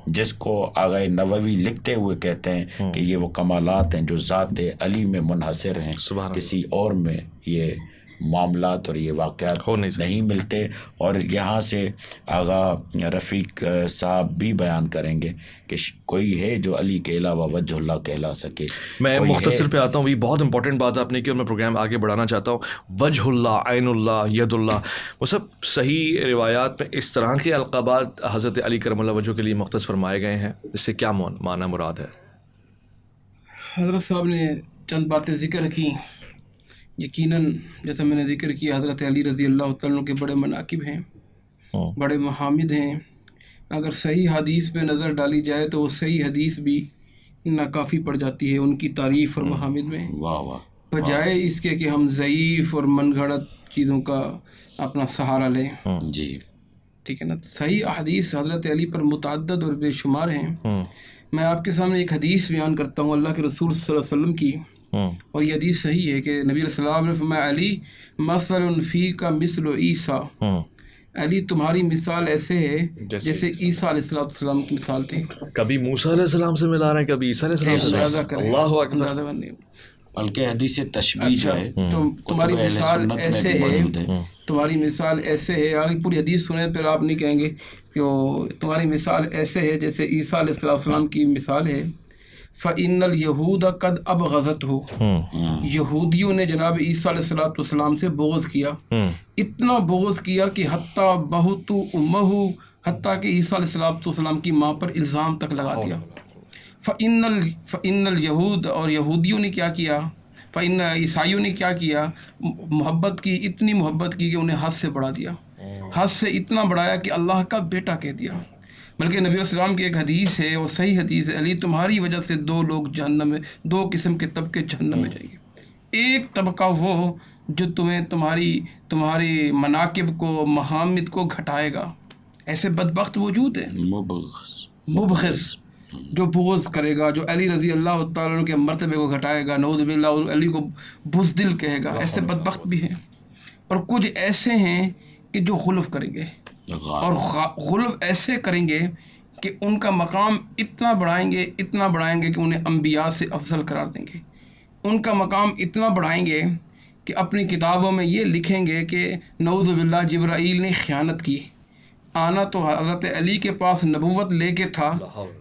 [SPEAKER 2] جس کو آغا نووی لکھتے ہوئے کہتے ہیں کہ یہ وہ کمالات ہیں جو ذات علی میں منحصر ہیں، کسی اور میں یہ معاملات اور یہ واقعات نہیں ملتے. اور یہاں سے آغا رفیق صاحب بھی بیان کریں گے کہ کوئی ہے جو علی کے علاوہ وجہ اللہ کہلا سکے.
[SPEAKER 3] میں مختصر پہ آتا ہوں، یہ بہت امپورٹنٹ بات آپ نے کی اور میں پروگرام آگے بڑھانا چاہتا ہوں. وجہ اللہ، عین اللہ، ید اللہ، وہ سب صحیح روایات میں اس طرح کے القابات حضرت علی کرم اللہ وجہ کے لیے مختص فرمائے گئے ہیں. اس سے کیا معنی مراد ہے؟
[SPEAKER 1] حضرت صاحب نے چند باتیں ذکر کی. یقیناً جیسا میں نے ذکر کیا حضرت علی رضی اللہ تعالیٰ عنہ کے بڑے مناقب ہیں، بڑے محامد ہیں. اگر صحیح حدیث پہ نظر ڈالی جائے تو وہ صحیح حدیث بھی ناکافی پڑ جاتی ہے ان کی تعریف اور محامد میں،
[SPEAKER 2] واہ واہ،
[SPEAKER 1] بجائے اس کے کہ ہم ضعیف اور من گھڑت چیزوں کا اپنا سہارا لیں.
[SPEAKER 2] جی
[SPEAKER 1] ٹھیک ہے نا. صحیح احادیث حضرت علی پر متعدد اور بے شمار ہیں. میں آپ کے سامنے ایک حدیث بیان کرتا ہوں اللہ کے رسول صلی اللہ علیہ وسلم کی، اور یہ حدیث صحیح ہے کہ نبی علیہ السلام نے فرمایا علی مثل فیک مثل عیسیٰ، علی تمہاری مثال ایسے ہے جیسے عیسیٰ علیہ السلام کی مثال تھی.
[SPEAKER 3] کبھی موسیٰ علیہ السلام سے ملا رہے ہیں، کبھی عیسیٰ علیہ السلام سے.
[SPEAKER 1] اندازہ کریں،
[SPEAKER 3] اللہ اکبر.
[SPEAKER 1] اندازہ کریں.
[SPEAKER 2] بلکہ حدیث تشبیہ جو ہے
[SPEAKER 1] تو تمہاری
[SPEAKER 2] کتب اہل
[SPEAKER 1] مثال
[SPEAKER 2] سنت میں
[SPEAKER 1] ایسے
[SPEAKER 2] بھی
[SPEAKER 1] ہے،
[SPEAKER 2] موجود ہے.
[SPEAKER 1] تمہاری مثال ایسے ہے، آگے پوری حدیث سنیں پھر آپ نہیں کہیں گے کہ تمہاری مثال ایسے ہے جیسے عیسیٰ علیہ السلام کی مثال ہے. فَإِنَّ الْيَهُودَ قَدْ أَبْغَضَتْهُ، یہودیوں نے جناب عیسیٰ علیہ السلام سے بغض کیا، اتنا بغض کیا کہ حتیٰ بہت امہ، حتیٰ کہ عیسیٰ علیہ السلام کی ماں پر الزام تک لگا دیا. فَإِنَّ الْيَهُودَ، اور یہودیوں نے کیا کیا، فَإِنَّ عیسائیوں نے کیا کیا، محبت کی، اتنی محبت کی کہ انہیں حد سے بڑھا دیا، حد سے اتنا بڑھایا کہ اللہ کا بیٹا کہہ دیا. بلکہ نبی علیہ السلام کی ایک حدیث ہے اور صحیح حدیث ہے، علی تمہاری وجہ سے دو لوگ جہنم میں، دو قسم کے طبقے جہنم میں جائیں گے. ایک طبقہ وہ جو تمہیں تمہاری مناقب کو، محامد کو گھٹائے گا. ایسے بدبخت موجود ہیں، مبغض، جو بغض کرے گا، جو علی رضی اللہ تعالیٰ عنہ کے مرتبے کو گھٹائے گا، نعوذ باللہ، اور علی کو بزدل کہے گا. ایسے بدبخت بھی ہیں. اور کچھ ایسے ہیں کہ جو غلف کریں گے، اور غلف ایسے کریں گے کہ ان کا مقام اتنا بڑھائیں گے کہ انہیں انبیاء سے افضل قرار دیں گے. ان کا مقام اتنا بڑھائیں گے کہ اپنی کتابوں میں یہ لکھیں گے کہ نعوذ باللہ جبرائیل نے خیانت کی. آنا تو حضرت علی کے پاس نبوت لے کے تھا،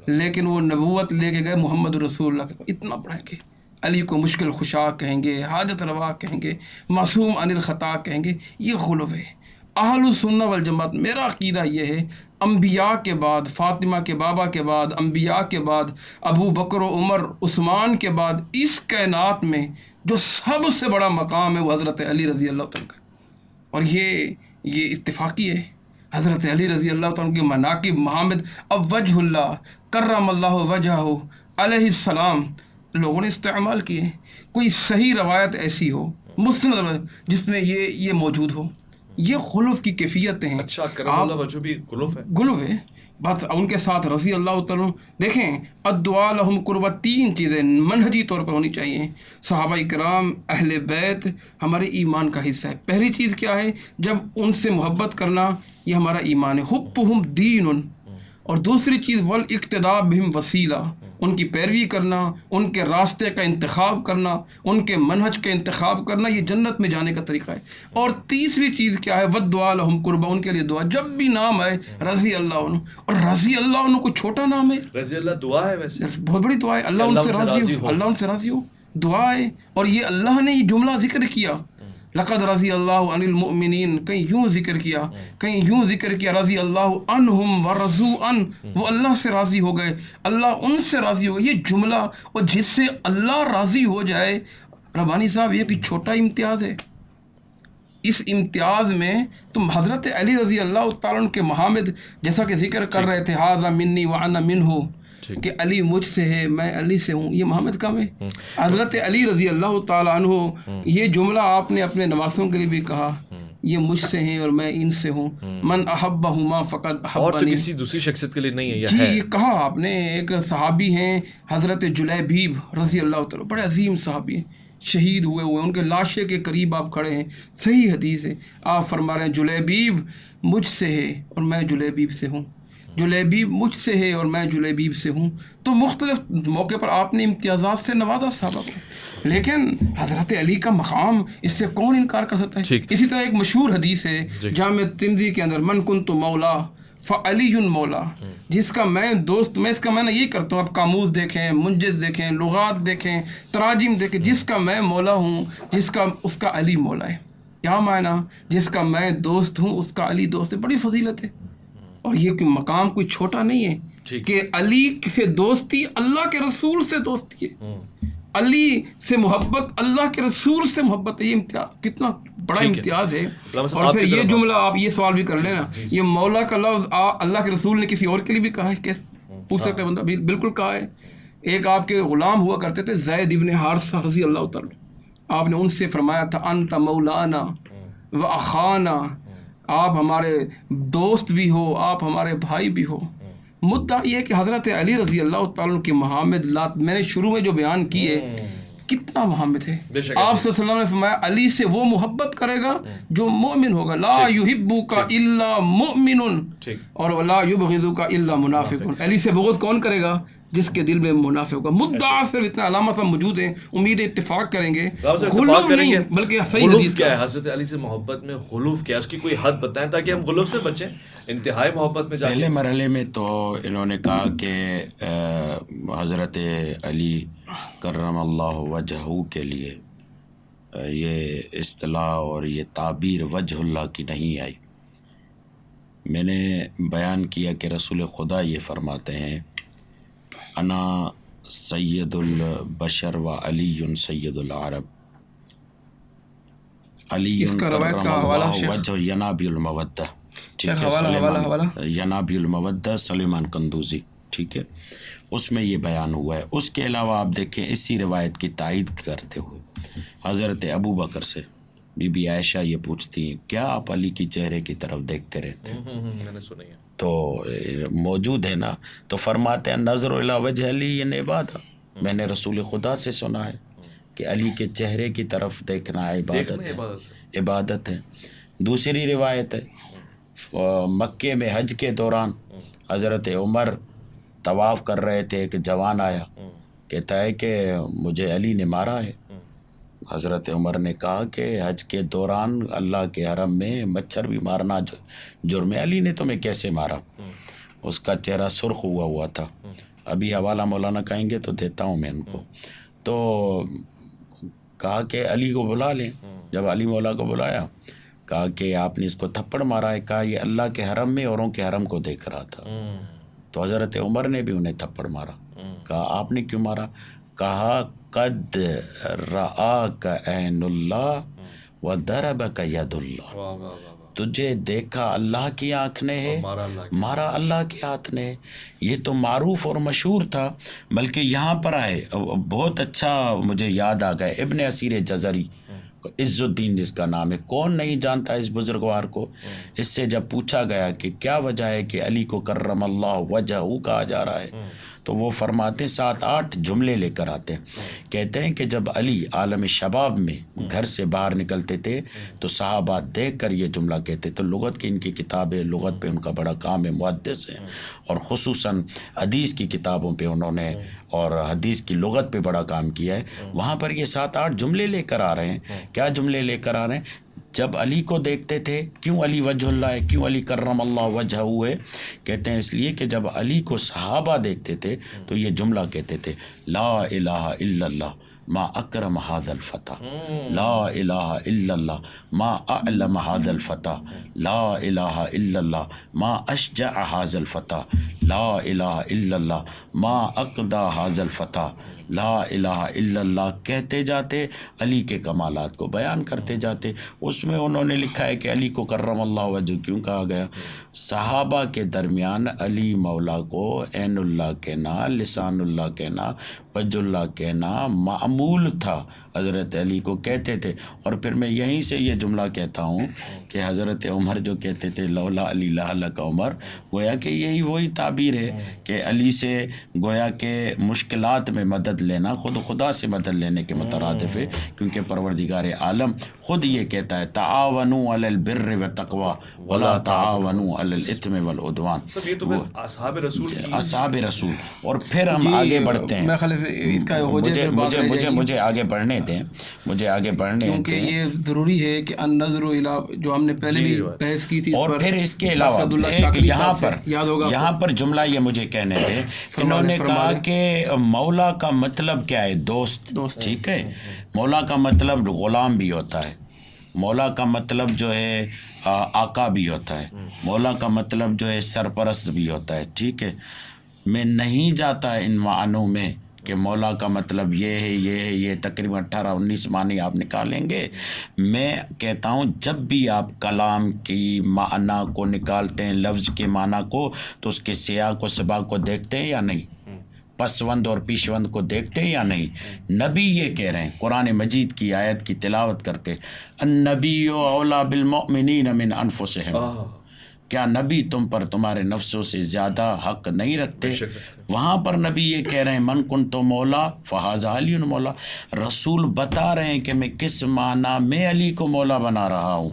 [SPEAKER 1] لیکن وہ نبوت لے کے گئے محمد رسول اللہ کے پاس. اتنا بڑھائیں گے. علی کو مشکل خشا کہیں گے، حاجت روا کہیں گے، معصوم عن الخطا کہیں گے. یہ غلو ہے. اہل السنہ والجماعت، میرا عقیدہ یہ ہے، انبیاء کے بعد، فاطمہ کے بابا کے بعد، انبیاء کے بعد، ابو بکر و عمر عثمان کے بعد، اس کائنات میں جو سب سے بڑا مقام ہے وہ حضرت علی رضی اللہ تعالیٰ کا. اور یہ اتفاقی ہے. حضرت علی رضی اللہ تعالیٰ کے مناقب، محامد، اب وجہ اللہ کرم اللہ وجہہ علیہ السلام لوگوں نے استعمال کیے. کوئی صحیح روایت ایسی ہو، مسند روایت، جس میں یہ موجود ہو. یہ خلف کی کیفیتیں ہیں.
[SPEAKER 3] اچھا، کرم اللہ وجہ بھی خلف ہے.
[SPEAKER 1] گلو ہے. بات ان کے ساتھ رضی اللہ تعالیٰ. دیکھیں، الدعاء لہم قربہ، تین چیزیں منہجی طور پر ہونی چاہیے. صحابہ کرام، اہل بیت ہمارے ایمان کا حصہ ہے. پہلی چیز کیا ہے؟ جب ان سے محبت کرنا، یہ ہمارا ایمان ہے. حبہم دین. اور دوسری چیز والاقتداء بہم وسیلہ، ان کی پیروی کرنا، ان کے راستے کا انتخاب کرنا، ان کے منہج کا انتخاب کرنا، یہ جنت میں جانے کا طریقہ ہے. اور تیسری چیز کیا ہے؟ والدعاء لہم قربہ، ان کے لیے دعا. جب بھی نام آئے رضی اللہ عنہ، اور رضی اللہ عنہ کوئی چھوٹا نام ہے؟
[SPEAKER 3] رضی اللہ دعا ہے، ویسے
[SPEAKER 1] بہت بڑی دعا ہے. اللہ ان سے راضی ہو، اللہ ان سے راضی ہو، دعا ہے. اور یہ اللہ نے یہ جملہ ذکر کیا، لقد رضی اللہ عن المؤمنین، کہیں یوں ذکر کیا، کہیں یوں ذکر کیا، رضی اللہ عنہم ورضوا عنہ، وہ اللہ سے راضی ہو گئے، اللہ ان سے راضی ہو گئے. یہ جملہ، اور جس سے اللہ راضی ہو جائے، ربانی صاحب یہ کوئی چھوٹا امتیاز ہے. اس امتیاز میں تم حضرت علی رضی اللہ تعالیٰ عنہ کے محامد، جیسا کہ ذکر کر رہے تھے، ھذا منی وانا منہ، کہ علی مجھ سے ہے، میں علی سے ہوں، یہ محمد کام ہے. حضرت علی رضی اللہ تعالیٰ عنہ، یہ جملہ آپ نے اپنے نواسوں کے لیے بھی کہا، یہ مجھ سے ہیں اور میں ان سے ہوں. من احبہما فقد احبنی.
[SPEAKER 3] اور تو کسی دوسری شخصیت کے لیے نہیں ہے،
[SPEAKER 1] جی یہ کہا آپ نے. ایک صحابی ہیں حضرت جلیبیب رضی اللہ تعالیٰ، بڑے عظیم صحابی ہیں، شہید ہوئے، ان کے لاشے کے قریب آپ کھڑے ہیں. صحیح حدیث ہے، آپ فرما رہے ہیں جلیبیب مجھ سے ہے اور میں جلیبیب سے ہوں، جلیبیب مجھ سے ہے اور میں جلیبیب سے ہوں. تو مختلف موقع پر آپ نے امتیازات سے نوازا صحابہ کو. لیکن حضرت علی کا مقام، اس سے کون انکار کر سکتا ہے؟ اسی طرح ایک مشہور حدیث ہے جامع ترمذی کے اندر، من کنت مولا فعلی مولا، جس کا میں دوست، میں اس کا معنی یہ کرتا ہوں، آپ قاموس دیکھیں، منجد دیکھیں، لغات دیکھیں، تراجم دیکھیں، جس کا میں مولا ہوں، جس کا اس کا علی مولا ہے. کیا معنی؟ جس کا میں دوست ہوں اس کا علی دوست ہے. بڑی فضیلت ہے. اور یہ مقام کوئی چھوٹا نہیں ہے کہ علی سے دوستی اللہ کے رسول سے دوستی ہے. علی سے محبت اللہ کے رسول سے محبت ہے. یہ امتیاز کتنا بڑا امتیاز ہے. اور پھر یہ جملہ آپ یہ سوال بھی کر لینا, یہ مولا کا لفظ اللہ کے رسول نے کسی اور کے لیے بھی کہا ہے؟ کیسے پوچھ سکتے ہیں بندہ؟ بالکل کہا ہے. ایک آپ کے غلام ہوا کرتے تھے زید ابن حارثہ رضی اللہ تعالیٰ, آپ نے ان سے فرمایا تھا انت مولانا و اخانا, آپ ہمارے دوست بھی ہو, آپ ہمارے بھائی بھی ہو. مدعا یہ ہے کہ حضرت علی رضی اللہ تعالیٰ کے محامد میں نے شروع میں جو بیان کیے کتنا محمد ہے. آپ صلی اللہ علیہ وسلم نے فرمایا علی سے وہ محبت کرے گا جو مومن ہوگا, لا یحبک الا مؤمن اور ولا یبغضک الا منافق. علی سے بغض کون کرے گا؟ جس کے دل میں منافق ہوگا. مدعا صرف اتنا علامات موجود ہیں, امید اتفاق کریں گے. غلوف نہیں بلکہ صحیح حدیث
[SPEAKER 3] کیا ہے حضرت علی سے محبت میں غلوف کیا ہے, اس کی کوئی حد بتائیں تاکہ ہم غلوف سے بچیں, انتہائی محبت میں.
[SPEAKER 2] پہلے مرحلے میں تو انہوں نے کہا کہ حضرت علی کرم اللہ وجہہ کے لیے یہ اصطلاح اور یہ تعبیر وجہ اللہ کی نہیں آئی. میں نے بیان کیا کہ رسول خدا یہ فرماتے ہیں انا سید البشر و علی سید العرب. علی کرم اللہ وجہ ینابی المودہ, ٹھیک ہے, ینابی المودہ سلیمان قندوزی, ٹھیک ہے, اس میں یہ بیان ہوا ہے. اس کے علاوہ آپ دیکھیں اسی روایت کی تائید کرتے ہوئے حضرت ابو بکر سے بی بی عائشہ یہ پوچھتی ہیں کیا آپ علی کی چہرے کی طرف دیکھتے رہتے ہیں؟
[SPEAKER 3] میں نے سنا ہے
[SPEAKER 2] تو موجود ہے نا, تو فرماتے ہیں نظر الی وجہ علی یہ نعبادہ, میں نے رسول خدا سے سنا ہے کہ علی کے چہرے کی طرف دیکھنا عبادت ہے. دوسری روایت ہے مکے میں حج کے دوران حضرت عمر طواف کر رہے تھے, ایک جوان آیا کہتا ہے کہ مجھے علی نے مارا ہے. حضرت عمر نے کہا کہ حج کے دوران اللہ کے حرم میں مچھر بھی مارنا جرم ہے, علی نے تمہیں کیسے مارا؟ اس کا چہرہ سرخ ہوا تھا. ابھی حوالہ مولانا کہیں گے تو دیتا ہوں میں ان کو. تو کہا کہ علی کو بلا لیں. جب علی مولا کو بلایا کہا کہ آپ نے اس کو تھپڑ مارا ہے. کہا یہ اللہ کے حرم میں اوروں کے حرم کو دیکھ رہا تھا. تو حضرت عمر نے بھی انہیں تھپڑ مارا. کہا آپ نے کیوں مارا؟ کہا قد رآک عین اللہ وضربک ید اللہ, تجھے دیکھا اللہ کی آنکھ نے ہے, مارا اللہ کے ہاتھ نے. یہ تو معروف اور مشہور تھا. بلکہ یہاں پر آئے بہت اچھا مجھے یاد آ گیا ابن اسیر جزری, عز الدین جس کا نام ہے, کون نہیں جانتا اس بزرگوار کو. اس سے جب پوچھا گیا کہ کیا وجہ ہے کہ علی کو کرم اللہ وجہہ کہا جا رہا ہے, تو وہ فرماتے 7-8 جملے لے کر آتے ہیں. کہتے ہیں کہ جب علی عالم شباب میں گھر سے باہر نکلتے تھے تو صحابہ دیکھ کر یہ جملہ کہتے. تو لغت کی ان کی کتابیں, لغت پہ ان کا بڑا کام ہے, محدث ہیں, اور خصوصاً حدیث کی کتابوں پہ انہوں نے اور حدیث کی لغت پہ بڑا کام کیا ہے. وہاں پر یہ 7-8 جملے لے کر آ رہے ہیں. کیا جملے لے کر آ رہے ہیں؟ جب علی کو دیکھتے تھے, کیوں علی وجہ اللہ ہے, کیوں علی کرم اللہ وجہہ ہے؟ کہتے ہیں اس لیے کہ جب علی کو صحابہ دیکھتے تھے تو یہ جملہ کہتے تھے لا الہ الا اللہ ما اکرم هذا الفتى, لا الہ الا اللہ ما اعلم هذا الفتى, لا الہ الا اللہ ما اشجع هذا الفتى, لا الہ الا اللہ ما اقدى هذا الفتى, لا الہ الا اللہ کہتے جاتے, علی کے کمالات کو بیان کرتے جاتے. اس میں انہوں نے لکھا ہے کہ علی کو کرم اللہ وجہ کیوں کہا گیا. صحابہ کے درمیان علی مولا کو عین اللہ کہنا, لسان اللہ کہنا, وجہ اللہ کہنا معمول تھا. حضرت علی کو کہتے تھے. اور پھر میں یہیں سے یہ جملہ کہتا ہوں کہ حضرت عمر جو کہتے تھے لولا علی لہلک عمر, گویا کہ یہی وہی تعبیر ہے کہ علی سے گویا کہ مشکلات میں مدد لینا خود خدا سے مدد لینے کے مترادف ہے, کیونکہ پروردگار عالم خود یہ کہتا ہے تعاونوا علی البر والتقوی ولا تعاونوا علی الاثم والعدوان.
[SPEAKER 3] یہ تو اصحاب رسول کی
[SPEAKER 2] اصحاب رسول. اور پھر ہم آگے بڑھتے ہیں. مجھے آگے بڑھنے دیں, مجھے آگے بڑھنے دیں,
[SPEAKER 1] کیونکہ یہ ضروری ہے کہ النظر الی جو ہم نے پہلے بھی بحث کی تھی.
[SPEAKER 2] اور پھر اس کے علاوہ یہاں پر جملہ یہ مجھے کہنے تھے, انہوں نے کہا کہ مولا کا مطلب کیا ہے؟ دوست. ٹھیک ہے, مولا کا مطلب غلام بھی ہوتا ہے, مولا کا مطلب جو ہے آقا بھی ہوتا ہے, مولا کا مطلب جو ہے سرپرست بھی ہوتا ہے. ٹھیک ہے, میں نہیں جاتا ان معنوں میں کہ مولا کا مطلب یہ ہے یہ ہے، یہ تقریباً 18-19 معنی آپ نکالیں گے. میں کہتا ہوں جب بھی آپ کلام کی معنی کو نکالتے ہیں، لفظ کے معنی کو، تو اس کے سیاق و سباق کو دیکھتے ہیں یا نہیں؟ پسوند اور پیشوند کو دیکھتے ہیں یا نہیں؟ نبی یہ کہہ رہے ہیں قرآن مجید کی آیت کی تلاوت کرتے، النبی اولیٰ بالمؤمنین من انفسہم. کیا نبی تم پر تمہارے نفسوں سے زیادہ حق نہیں رکھتے؟ وہاں پر نبی یہ کہہ رہے ہیں من کنت مولا فہذا علی مولا. رسول بتا رہے ہیں کہ میں کس معنی میں علی کو مولا بنا رہا ہوں،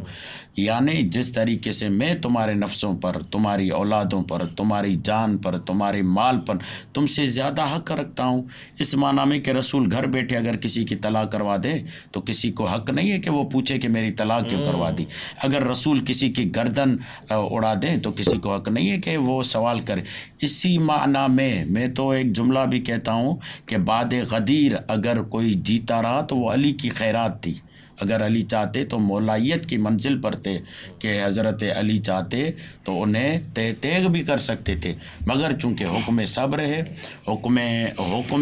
[SPEAKER 2] یعنی جس طریقے سے میں تمہارے نفسوں پر، تمہاری اولادوں پر، تمہاری جان پر، تمہارے مال پر تم سے زیادہ حق رکھتا ہوں. اس معنی میں کہ رسول گھر بیٹھے اگر کسی کی طلاق کروا دے تو کسی کو حق نہیں ہے کہ وہ پوچھے کہ میری طلاق کیوں کروا دی. اگر رسول کسی کی گردن اڑا دے تو کسی کو حق نہیں ہے کہ وہ سوال کرے. اسی معنی میں تو ایک جملہ بھی کہتا ہوں کہ بعد غدیر اگر کوئی جیتا رہا تو وہ علی کی خیرات تھی. اگر علی چاہتے تو مولائیت کی منزل پر تھے کہ حضرت علی چاہتے تو انہیں تیغ بھی کر سکتے تھے، مگر چونکہ حکم صبر ہے، حکم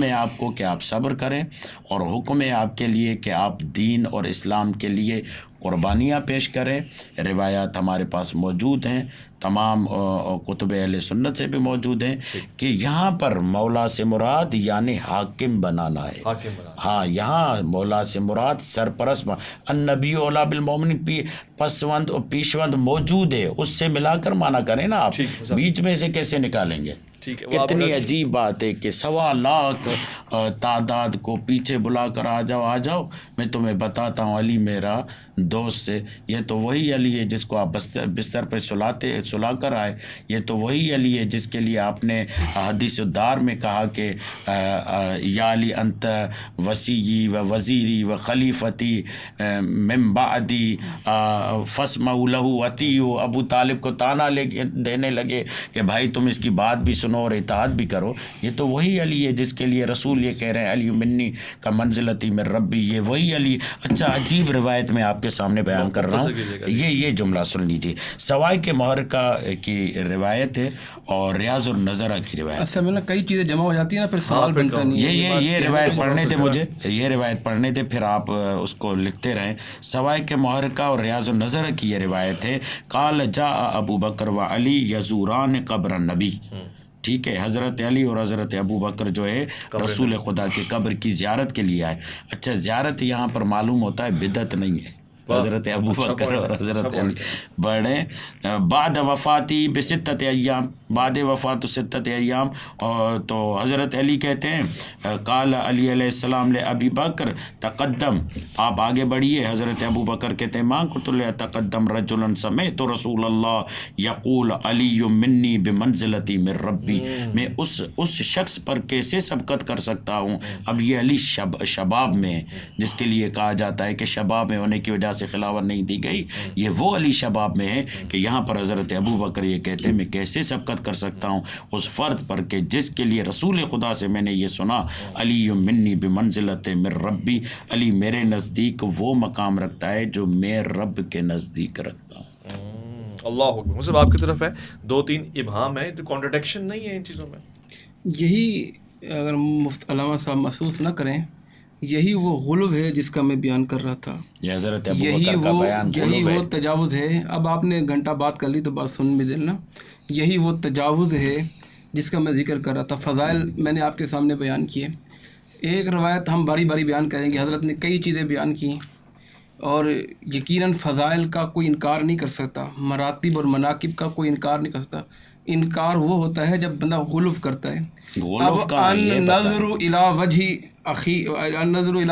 [SPEAKER 2] ہے آپ کو کہ آپ صبر کریں، اور حکم ہے آپ کے لیے کہ آپ دین اور اسلام کے لیے قربانیاں پیش کریں. روایات ہمارے پاس موجود ہیں، تمام کتب اہل سنت سے بھی موجود ہیں کہ یہاں پر مولا سے مراد یعنی حاکم بنانا ہے. ہاں، یہاں مولا سے مراد سرپرست. النبی اولیٰ بالمؤمنین، پسوند اور پیشوند موجود ہے، اس سے ملا کر مانا کریں نا آپ، بیچ میں سے کیسے نکالیں گے؟ کتنی عجیب بات ہے کہ 1.25 لاکھ تعداد کو پیچھے بلا کر آ جاؤ میں تمہیں بتاتا ہوں علی میرا دوست ہے. یہ تو وہی علی ہے جس کو آپ بستر پہ سلا کر آئے. یہ تو وہی علی ہے جس کے لیے آپ نے حدیث الدار میں کہا کہ یا علی انت وسیعی و وزیری و خلیفتی من بعدی فاسمعوا لہ واطیعوا. ابو طالب کو تانا دینے لگے کہ بھائی تم اس کی بات بھی سنو اور اطاعت بھی کرو. یہ تو وہی علی ہے جس کے لیے رسول یہ کہہ رہے ہیں علی منی کا منزلتی من ربی. یہ وہی علی. اچھا، عجیب روایت میں آپ کے سامنے بیان کر رہا ہوں، یہ جملہ سن لیجیے. سوائے کے محرکہ کی روایت ہے اور ریاض النظرہ کی روایت.
[SPEAKER 1] اصل میں کئی چیزیں جمع ہو جاتی ہیں نا، پھر سوال بنتا نہیں.
[SPEAKER 2] یہ روایت پڑھنے تھے مجھے، یہ روایت پڑھنے تھے، پھر آپ اس کو لکھتے رہیں. سوائے کے محرکہ اور ریاض النظرہ کی یہ روایت ہے. قال جاء ابو بکر و علی یزوران قبر النبی. ٹھیک ہے، حضرت علی اور حضرت ابو بکر جو ہے رسول خدا کی قبر کی زیارت کے لیے آئے. اچھا، زیارت یہاں پر معلوم ہوتا ہے بدعت نہیں ہے. حضرت ابو بکر اور حضرت علی بڑے بعد وفاتی بستۃ ایام، بعد وفات 6 ایام. تو حضرت علی کہتے ہیں قال علی علیہ السلام لابی بکر تقدم، آپ آگے بڑھیے. حضرت ابو بکر کہتے ہیں ماں قلت تقدم رجلا سمعت رسول اللہ یقول علی منی بمنزلتی من ربی. میں اس شخص پر کیسے سبقت کر سکتا ہوں؟ اب یہ علی شباب میں ہے، جس کے لیے کہا جاتا ہے کہ شباب میں ہونے کی وجہ سے خلافت نہیں دی گئی. یہ وہ علی شباب میں ہے کہ یہاں پر حضرت ابو بکر یہ کہتے ہیں میں کیسے سبقت کر سکتا ہوں اس فرد پر کہ جس کے لیے رسول خدا سے میں نے یہ سنا علی منی بمنزلت من ربی. علی میرے نزدیک وہ مقام رکھتا ہے جو میں رب کے نزدیک رکھتا ہوں.
[SPEAKER 3] اللہ اکبر. مطلب آپ کی طرف ہے 2-3 ابہام ہے، تو کانٹرڈکشن نہیں ہے ان چیزوں میں.
[SPEAKER 1] یہی اگر مفتی علامہ صاحب محسوس نہ کریں، یہی وہ غلو ہے جس کا میں بیان کر رہا تھا.
[SPEAKER 2] یہ حضرت ابو بکر کا بیان
[SPEAKER 1] یہی وہ تجاوز ہے. اب آپ نے گھنٹہ بات کر لی تو بات سن بھی دینا. یہی وہ تجاوز ہے جس کا میں ذکر کر رہا تھا. فضائل میں نے آپ کے سامنے بیان کیے. ایک روایت ہم باری باری بیان کریں گے. حضرت نے کئی چیزیں بیان کی اور یقیناً فضائل کا کوئی انکار نہیں کر سکتا، مراتب اور مناقب کا کوئی انکار نہیں کر سکتا. انکار وہ ہوتا ہے جب بندہ غلف کرتا ہے. اب النظر الی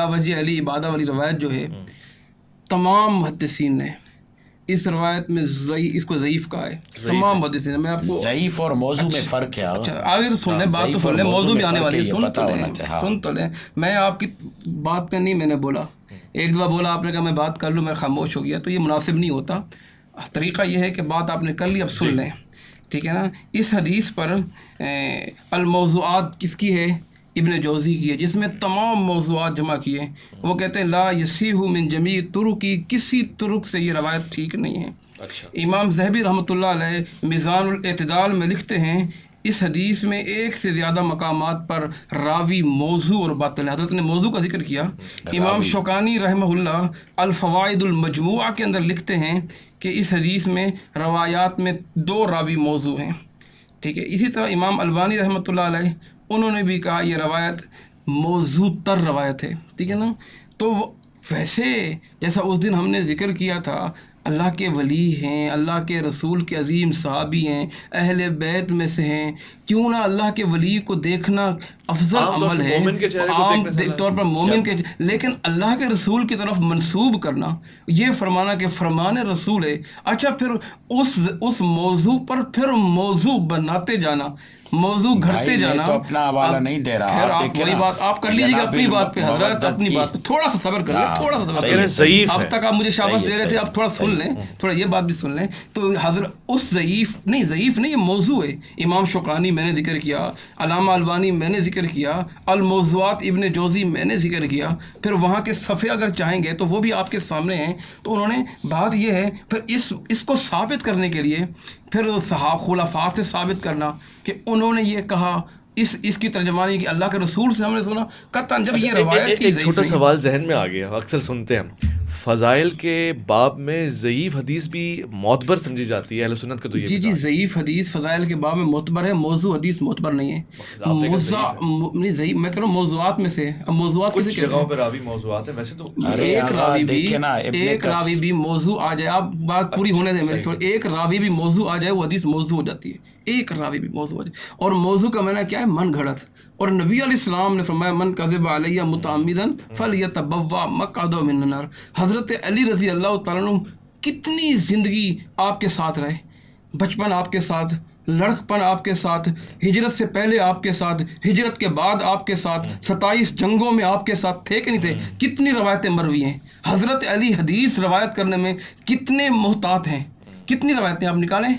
[SPEAKER 1] وجہ علی عبادہ والی روایت جو ہے، تمام محدثین نے اس روایت میں اس کو ضعیف کہا ہے. تمام محدثین نے. میں آپ کو
[SPEAKER 2] ضعیف اور موضوع میں فرق ہے.
[SPEAKER 1] آگے تو سن لیں، بات تو سن لیں، موضوع میں آنے والی ہے. سن تو لیں. میں آپ کی بات پہ نہیں میں نے بولا. ایک دفعہ بولا آپ نے کہا میں بات کر لوں، میں خاموش ہو گیا، تو یہ مناسب نہیں ہوتا. طریقہ یہ ہے کہ بات آپ نے کر لی، اب سن لیں. ٹھیک ہے نا. اس حدیث پر الموضوعات کس کی ہے؟ ابن جوزی کی ہے، جس میں تمام موضوعات جمع کیے. وہ کہتے ہیں لا یصیح من جمیع طرقی، کسی طرق سے یہ روایت ٹھیک نہیں ہے. امام ذہبی رحمۃ اللہ علیہ میزان الاعتدال میں لکھتے ہیں اس حدیث میں ایک سے زیادہ مقامات پر راوی موضوع اور باطل ہے. حضرت نے موضوع کا ذکر کیا. امام شوکانی رحمہ اللہ الفوائد المجموعہ کے اندر لکھتے ہیں کہ اس حدیث میں روایات میں 2 راوی موضوع ہیں. ٹھیک ہے. اسی طرح امام البانی رحمۃ اللہ علیہ انہوں نے بھی کہا یہ روایت موضوع تر روایت ہے. ٹھیک ہے نا. تو ویسے جیسا اس دن ہم نے ذکر کیا تھا اللہ کے ولی ہیں, اللہ کے رسول کے عظیم صحابی ہیں, اہل بیت میں سے ہیں, کیوں نہ اللہ کے ولی کو دیکھنا افضل عمل ہے عام طور پر مومن کے, لیکن اللہ کے رسول کی طرف منسوب کرنا, یہ فرمانا کہ فرمان رسول ہے. اچھا پھر اس موضوع پر پھر موضوع بناتے جانا, موضوع گھڑتے جانا.
[SPEAKER 2] تو اپنا حوالہ نہیں دے رہا.
[SPEAKER 1] پھر آپ وہی بات آپ کر لیجیے گا اپنی بات پہ حضرت, اپنی بات پہ تھوڑا سا صبر کر لیں, تھوڑا سا صبر کر لیں. اب تک آپ مجھے شاباش دے رہے تھے, آپ تھوڑا سن لیں, تھوڑا یہ بات بھی سن لیں. تو حضرت اس ضعیف نہیں, یہ موضوع ہے. امام شوکانی میں نے ذکر کیا, علامہ البانی میں نے ذکر کیا, الموضوعات ابن جوزی میں نے ذکر کیا. پھر وہاں کے صفحے اگر چاہیں گے تو وہ بھی آپ کے سامنے ہیں. تو انہوں نے بات یہ ہے پھر اس کو ثابت کرنے کے لیے پھر خلفاء سے ثابت کرنا کہ انہوں نے یہ کہا, اس کی ترجمانی کہ اللہ کے رسول سے ہم نے سنا. قطعاً جب یہ روایت
[SPEAKER 3] ایک چھوٹا سوال ذہن میں آ گیا, اکثر سنتے ہیں ہم فضائل کے باب میں ضعیف حدیث بھی معتبر سمجھی جاتی ہے اہل سنت کا. تو یہ
[SPEAKER 1] جی ضعیف حدیث فضائل کے باب میں معتبر ہے, موضوع حدیث معتبر نہیں ہے. ضعیف میں کہہ رہا ہوں موضوعات میں سے. اب موضوعات
[SPEAKER 3] کچھ جگہوں پہ راوی موضوعات ہیں, ویسے تو
[SPEAKER 1] ایک راوی بھی موضوع آ جائے, آپ بات پوری ہونے دیں میری تھوڑی, ایک راوی بھی موضوع آ جائے وہ حدیث موضوع ہو جاتی ہے. ایک راوی بھی موضوع آ جائے, اور موضوع کا معنی کیا ہے؟ من گھڑت. اور نبی علیہ السلام نے فرمایا من کذب علیہ متعمدا فلیتبوا مقعدہ من النار. حضرت علی رضی اللہ تعالیٰ عنہ کتنی زندگی آپ کے ساتھ رہے, بچپن آپ کے ساتھ, لڑکپن آپ کے ساتھ, ہجرت سے پہلے آپ کے ساتھ, ہجرت کے بعد آپ کے ساتھ, 27 جنگوں میں آپ کے ساتھ تھے کہ نہیں تھے. کتنی روایتیں مروی ہیں. حضرت علی حدیث روایت کرنے میں کتنے محتاط ہیں. کتنی روایتیں آپ نکالیں,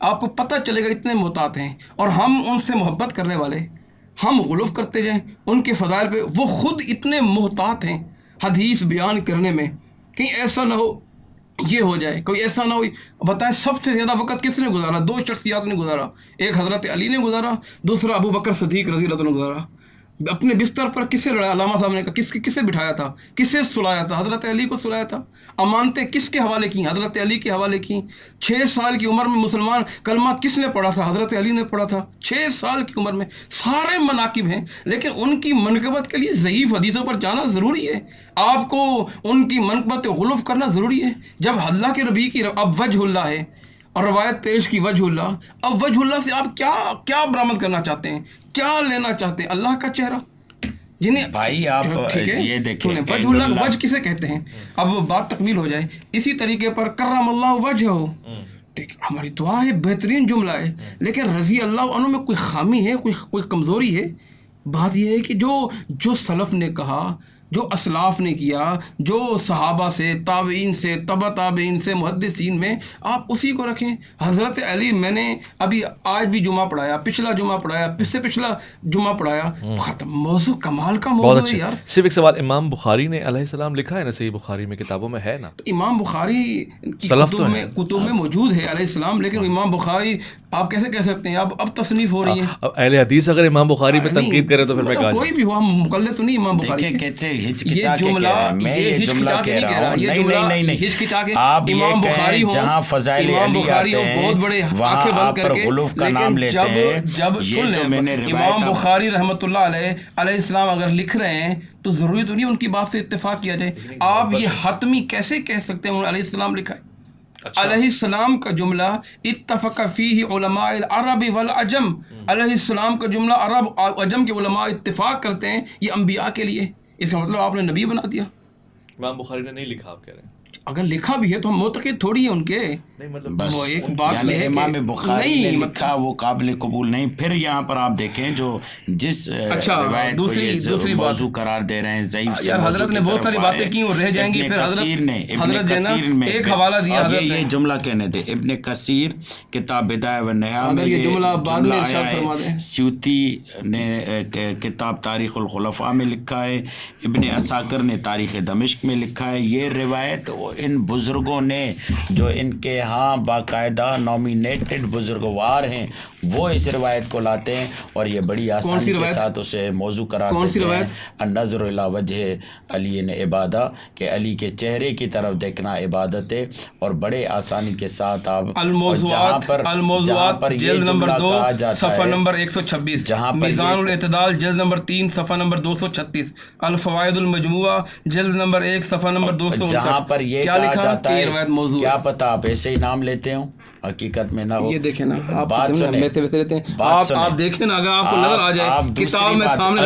[SPEAKER 1] آپ کو پتہ چلے گا اتنے محتاط ہیں. اور ہم ان سے محبت کرنے والے, ہم غلف کرتے جائیں ان کے فضائل پہ. وہ خود اتنے محتاط ہیں حدیث بیان کرنے میں, کہیں ایسا نہ ہو یہ ہو جائے, کوئی ایسا نہ ہو. بتائیں سب سے زیادہ وقت کس نے گزارا؟ 2 شخصیات نے گزارا. ایک حضرت علی نے گزارا, دوسرا ابو بکر صدیق رضی اللہ عنہ نے گزارا. اپنے بستر پر کسے لڑایا؟ علامہ صاحب نے کہا کسے بٹھایا تھا, کسے سلایا تھا؟ حضرت علی کو سلایا تھا. امانتیں کس کے حوالے کی؟ حضرت علی کے حوالے کی. 6 سال کی عمر میں مسلمان کلمہ کس نے پڑھا تھا؟ حضرت علی نے پڑھا تھا 6 سال کی عمر میں. سارے مناقب ہیں, لیکن ان کی منقبت کے لیے ضعیف حدیثوں پر جانا ضروری ہے. آپ کو ان کی منقبت غلف کرنا ضروری ہے. جب اللہ کے نبی کی اب وجہ اللہ ہے اور روایت پیش کی وجہ اللہ, اب وجہ اللہ سے آپ کیا برآمد کرنا چاہتے ہیں, کیا لینا چاہتے ہیں؟ اللہ کا چہرہ. جنہیں
[SPEAKER 2] بھائی آپ یہ دیکھیں
[SPEAKER 1] وجہ اللہ, وجہ کسے کہتے ہیں؟ اب وہ بات تکمیل ہو جائے. اسی طریقے پر کرم اللہ وجہ ہو, ہماری دعا ہے, بہترین جملہ ہے, لیکن رضی اللہ عنہ میں کوئی خامی ہے, کوئی کمزوری ہے. بات یہ ہے کہ جو سلف نے کہا, جو اسلاف نے کیا, جو صحابہ سے, تابعین سے, تبع تابعین سے, محدثین میں, آپ اسی کو رکھیں. حضرت علی میں نے ابھی آج بھی جمعہ پڑھایا, پچھلا جمعہ پڑھایا, سے پچھلا جمعہ پڑھایا, ختم. موضوع کمال کا موضوع ہے یار.
[SPEAKER 3] صرف ایک سوال, امام بخاری نے علیہ السلام لکھا ہے نا صحیح بخاری میں, کتابوں میں ہے نا.
[SPEAKER 1] امام بخاری کتب میں موجود ہے علیہ السلام, لیکن امام بخاری آپ کیسے کہہ سکتے ہیں اب تصنیف ہو رہی ہے.
[SPEAKER 3] اہل حدیث اگر امام بخاری پہ تنقید کرے تو پھر میں کہا
[SPEAKER 1] کوئی بھی ہو, ہم مقلد تو نہیں امام بخاری.
[SPEAKER 2] ہچکچا کے کہہ رہا میں یہ جملہ کہہ رہا ہوں. نہیں آپ یہ کہیں جہاں فضائل علی آتے ہیں وہاں آپ پر غلوف کا نام لیتے ہیں. یہ جو میں نے
[SPEAKER 1] امام بخاری رحمۃ اللہ علیہ السلام اگر لکھ رہے ہیں تو ضروری تو نہیں ان کی بات سے اتفاق کیا جائے. آپ یہ حتمی کیسے کہہ سکتے ہیں انہوں نے علیہ السلام لکھا ہے؟ علیہ السلام کا جملہ اتفق فیہ علماء العرب والعجم, علیہ السلام کا جملہ عرب عجم کے علماء اتفاق کرتے ہیں یہ انبیاء کے لیے. اس کا مطلب آپ نے نبی بنا دیا.
[SPEAKER 3] امام بخاری نے نہیں لکھا, آپ کہہ رہے ہیں.
[SPEAKER 1] اگر لکھا بھی ہے تو ہم معتقد تھوڑی ہیں ان کے.
[SPEAKER 2] وہ ایک بات یہ ہے امام بخاری نے لکھا وہ قابل قبول نہیں. پھر یہاں پر آپ دیکھیں جو جس روایت کو یہ موضوع قرار دے رہے ہیں ضعیف سے,
[SPEAKER 1] حضرت نے بہت ساری باتیں کی اور رہ جائیں گی. پھر
[SPEAKER 2] ابن کثیر میں
[SPEAKER 1] ایک حوالہ دیا,
[SPEAKER 2] یہ جملہ کہنے دے ابن کثیر کتاب بدایہ و نہایہ میں یہ جملہ آیا ہے. سیوطی نے کتاب تاریخ الخلفاء میں لکھا ہے, ابن عساکر نے تاریخ دمشق میں لکھا ہے. یہ روایت ان بزرگوں نے جو ان کے ہاں باقاعدہ نامینیٹڈ بزرگوار ہیں وہ اس روایت کو لاتے ہیں اور یہ بڑی آسانی کے ساتھ اسے موضوع قرار دیتے ہیں. النظر الی وجہ علی عبادہ کہ علی کے چہرے کی طرف دیکھنا عبادت ہے. اور بڑے آسانی کے ساتھ آپ
[SPEAKER 1] الموضوعات جلد نمبر 2 صفحہ نمبر 126,
[SPEAKER 2] جہاں پر
[SPEAKER 1] میزان الاعتدال جلد نمبر 3 صفحہ نمبر 236, الفوائد المجموعہ جلد نمبر 1 صفحہ نمبر 259,
[SPEAKER 2] جہاں پر یہ
[SPEAKER 1] کیا
[SPEAKER 2] کہا
[SPEAKER 1] لکھا
[SPEAKER 2] جاتا
[SPEAKER 1] کہ
[SPEAKER 2] ہے
[SPEAKER 1] روایت موضوع
[SPEAKER 2] کیا پتہ آپ ایسے ہی نام لیتے ہوں حقیقت میں نہ ہو.
[SPEAKER 1] یہ دیکھیں نا آپ
[SPEAKER 2] بات سنیں
[SPEAKER 1] ویسے لیتے ہیں آپ دیکھیں نا اگر آپ کو نظر آ جائے کتاب میں سامنے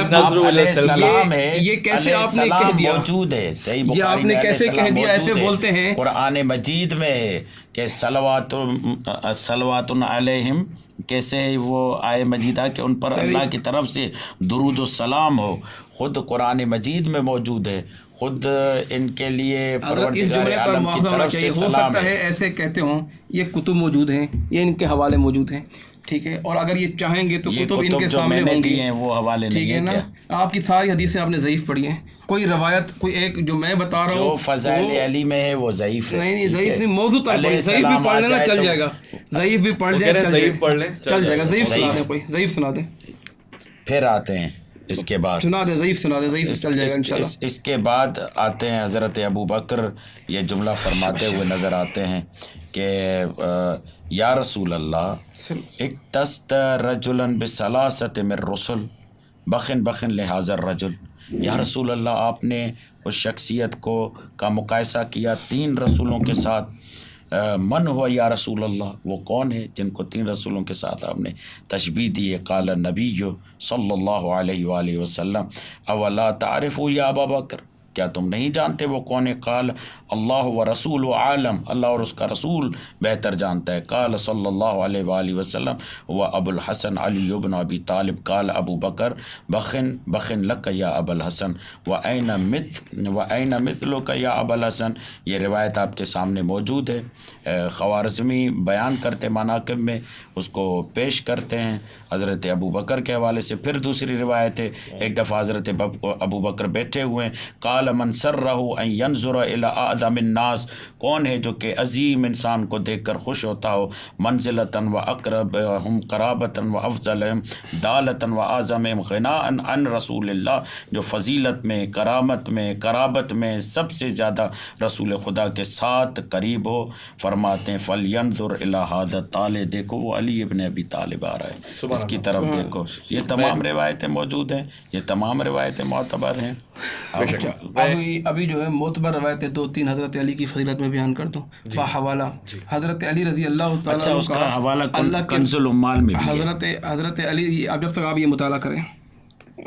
[SPEAKER 2] السلام ہے
[SPEAKER 1] یہ کیسے آپ نے کہہ دیا
[SPEAKER 2] موجود ہے صحیح
[SPEAKER 1] یہ آپ نے کیسے کہہ دیا ایسے بولتے ہیں
[SPEAKER 2] قرآن مجید میں ہے کہ صلوات علیہم کیسے وہ آئے مجیدہ کہ ان پر اللہ کی طرف سے درود و سلام ہو. خود قرآن مجید میں موجود ہے, خود ان کے لیے پروردگار عالم کی طرف سے
[SPEAKER 1] ہو سکتا ہے ایسے کہتے ہوں. یہ کتب موجود ہیں, یہ ان کے حوالے موجود ہیں, ٹھیک ہے, اور اگر یہ چاہیں گے تو کتب ان کے سامنے ہوں گی,
[SPEAKER 2] وہ حوالے
[SPEAKER 1] ٹھیک ہے نا. آپ کی ساری حدیثیں آپ نے ضعیف پڑھی ہیں, کوئی روایت کوئی ایک جو میں بتا رہا ہوں
[SPEAKER 2] جو فضائل علی میں ہے وہ ضعیف ہے.
[SPEAKER 1] نہیں ضعیف نہیں, موضوع تک ضعیف بھی پڑھ لینا چل جائے گا, ضعیف بھی پڑھ جائے چل جائے گا, ضعیف سنا دیں, کوئی ضعیف سنا دیں.
[SPEAKER 2] پھر آتے ہیں اس کے بعد
[SPEAKER 1] سنا دیں, ضعیف سنا دیں, ضعیف چل جائے گا انشاءاللہ.
[SPEAKER 2] اس کے بعد آتے ہیں حضرت ابو بکر یہ جملہ فرماتے ہوئے نظر آتے ہیں کہ یا رسول اللہ اکتست رجلا بثلاثۃ من رسل بخن لہذا الرجل. یا رسول اللہ آپ نے اس شخصیت کا مقایسہ کیا 3 رسولوں کے ساتھ. من ہوا یا رسول اللہ, وہ کون ہے جن کو 3 رسولوں کے ساتھ آپ نے تشبیہ دی ہے. قال النبی صلی اللہ علیہ وآلہ وسلم اولا تعرف یا ابا بکر, کیا تم نہیں جانتے وہ کون ہے؟ قال اللہ و رسول عالم, اللہ اور اس کا رسول بہتر جانتا ہے. قال صلی اللہ علیہ وآلہ وسلم و ابو الحسن علی بن ابی طالب. قال ابو بکر بخن لک یا ابو الحسن و این مثلک یا ابو الحسن. یہ روایت آپ کے سامنے موجود ہے. خوارزمی بیان کرتے مناقب میں اس کو پیش کرتے ہیں حضرت ابو بکر کے حوالے سے. پھر دوسری روایت ہے, ایک دفعہ حضرت ابو بکر بیٹھے ہوئے ہیں. قال من سرہ ان ینظر الی اعظم الناس, کون ہے جو کہ عظیم انسان کو دیکھ کر خوش ہوتا ہو. منزلۃ و اقربہم قرابۃ و افضلہم دالۃ و اعظمہم غناء عن رسول اللہ, جو فضیلت میں کرامت میں قرابت میں سب سے زیادہ رسول خدا کے ساتھ قریب ہو. فرماتے ہیں فلینظر الی ھذا الطالع, دیکھو وہ علی ابن ابی طالب آ رہا ہے, اس کی طرف دیکھو. یہ تمام روایتیں موجود ہیں, یہ تمام روایتیں معتبر ہیں.
[SPEAKER 1] ابھی جو ہے معتبر روایتیں 2-3 حضرت علی کی فضیلت میں بیان کر دوں بحوالہ. حضرت علی رضی اللہ تعالیٰ
[SPEAKER 2] اس کا حوالہ کنز العمال میں
[SPEAKER 1] حضرت علی. اب جب تک آپ یہ مطالعہ کریں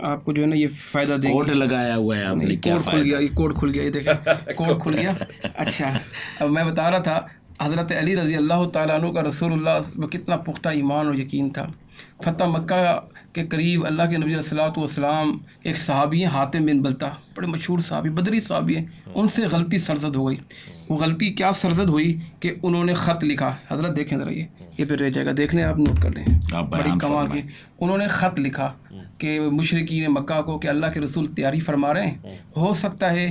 [SPEAKER 1] آپ کو جو ہے نا یہ فائدہ دیں گے.
[SPEAKER 2] کوڈ لگایا ہوا ہے آپ نے, کیا
[SPEAKER 1] کوڈ کھل گیا, یہ کوڈ کھل گیا, یہ دیکھیں کوڈ کھل گیا. اچھا اب میں بتا رہا تھا حضرت علی رضی اللہ تعالیٰ عنہ کا رسول اللہ میں کتنا پختہ ایمان اور یقین تھا. فتح مکہ کے قریب اللہ کے نبی علیہ الصلوۃ والسلام ایک صحابی ہیں حاتم بن بلتہ, بڑے مشہور صحابی, بدری صحابی ہیں. ان سے غلطی سرزد ہو گئی. وہ غلطی کیا سرزد ہوئی کہ انہوں نے خط لکھا. حضرت دیکھیں ذرا, یہ پھر رہ جائے گا, دیکھ لیں آپ, نوٹ کر لیں, بڑی کمال کی. انہوں نے خط لکھا کہ مشرکین مکہ کو کہ اللہ کے رسول تیاری فرما رہے ہیں, ہو سکتا ہے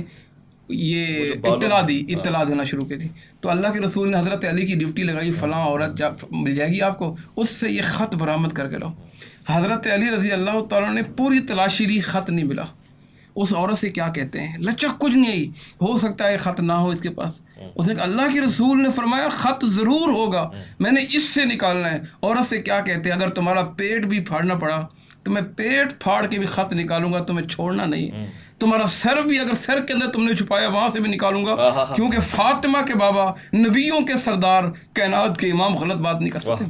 [SPEAKER 1] یہ اطلاع دینا شروع کی تھی. تو اللہ کے رسول نے حضرت علی کی ڈیوٹی لگائی, فلاں عورت مل جائے گی آپ کو, اس سے یہ خط برآمد کر کے لاؤ. حضرت علی رضی اللہ تعالیٰ نے پوری تلاشی لی, خط نہیں ملا. اس عورت سے کیا کہتے ہیں, لچک کچھ نہیں آئی, ہو سکتا ہے خط نہ ہو اس کے پاس. اس نے کہا اللہ کے رسول نے فرمایا خط ضرور ہوگا, میں نے اس سے نکالنا ہے. عورت سے کیا کہتے ہیں, اگر تمہارا پیٹ بھی پھاڑنا پڑا تو میں پیٹ پھاڑ کے بھی خط نکالوں گا, تمہیں چھوڑنا نہیں. تمہارا سر بھی اگر سر کے اندر تم نے چھپایا وہاں سے بھی نکالوں گا, کیونکہ فاطمہ کے بابا نبیوں کے سردار کائنات کے امام غلط بات نہیں کر سکتے.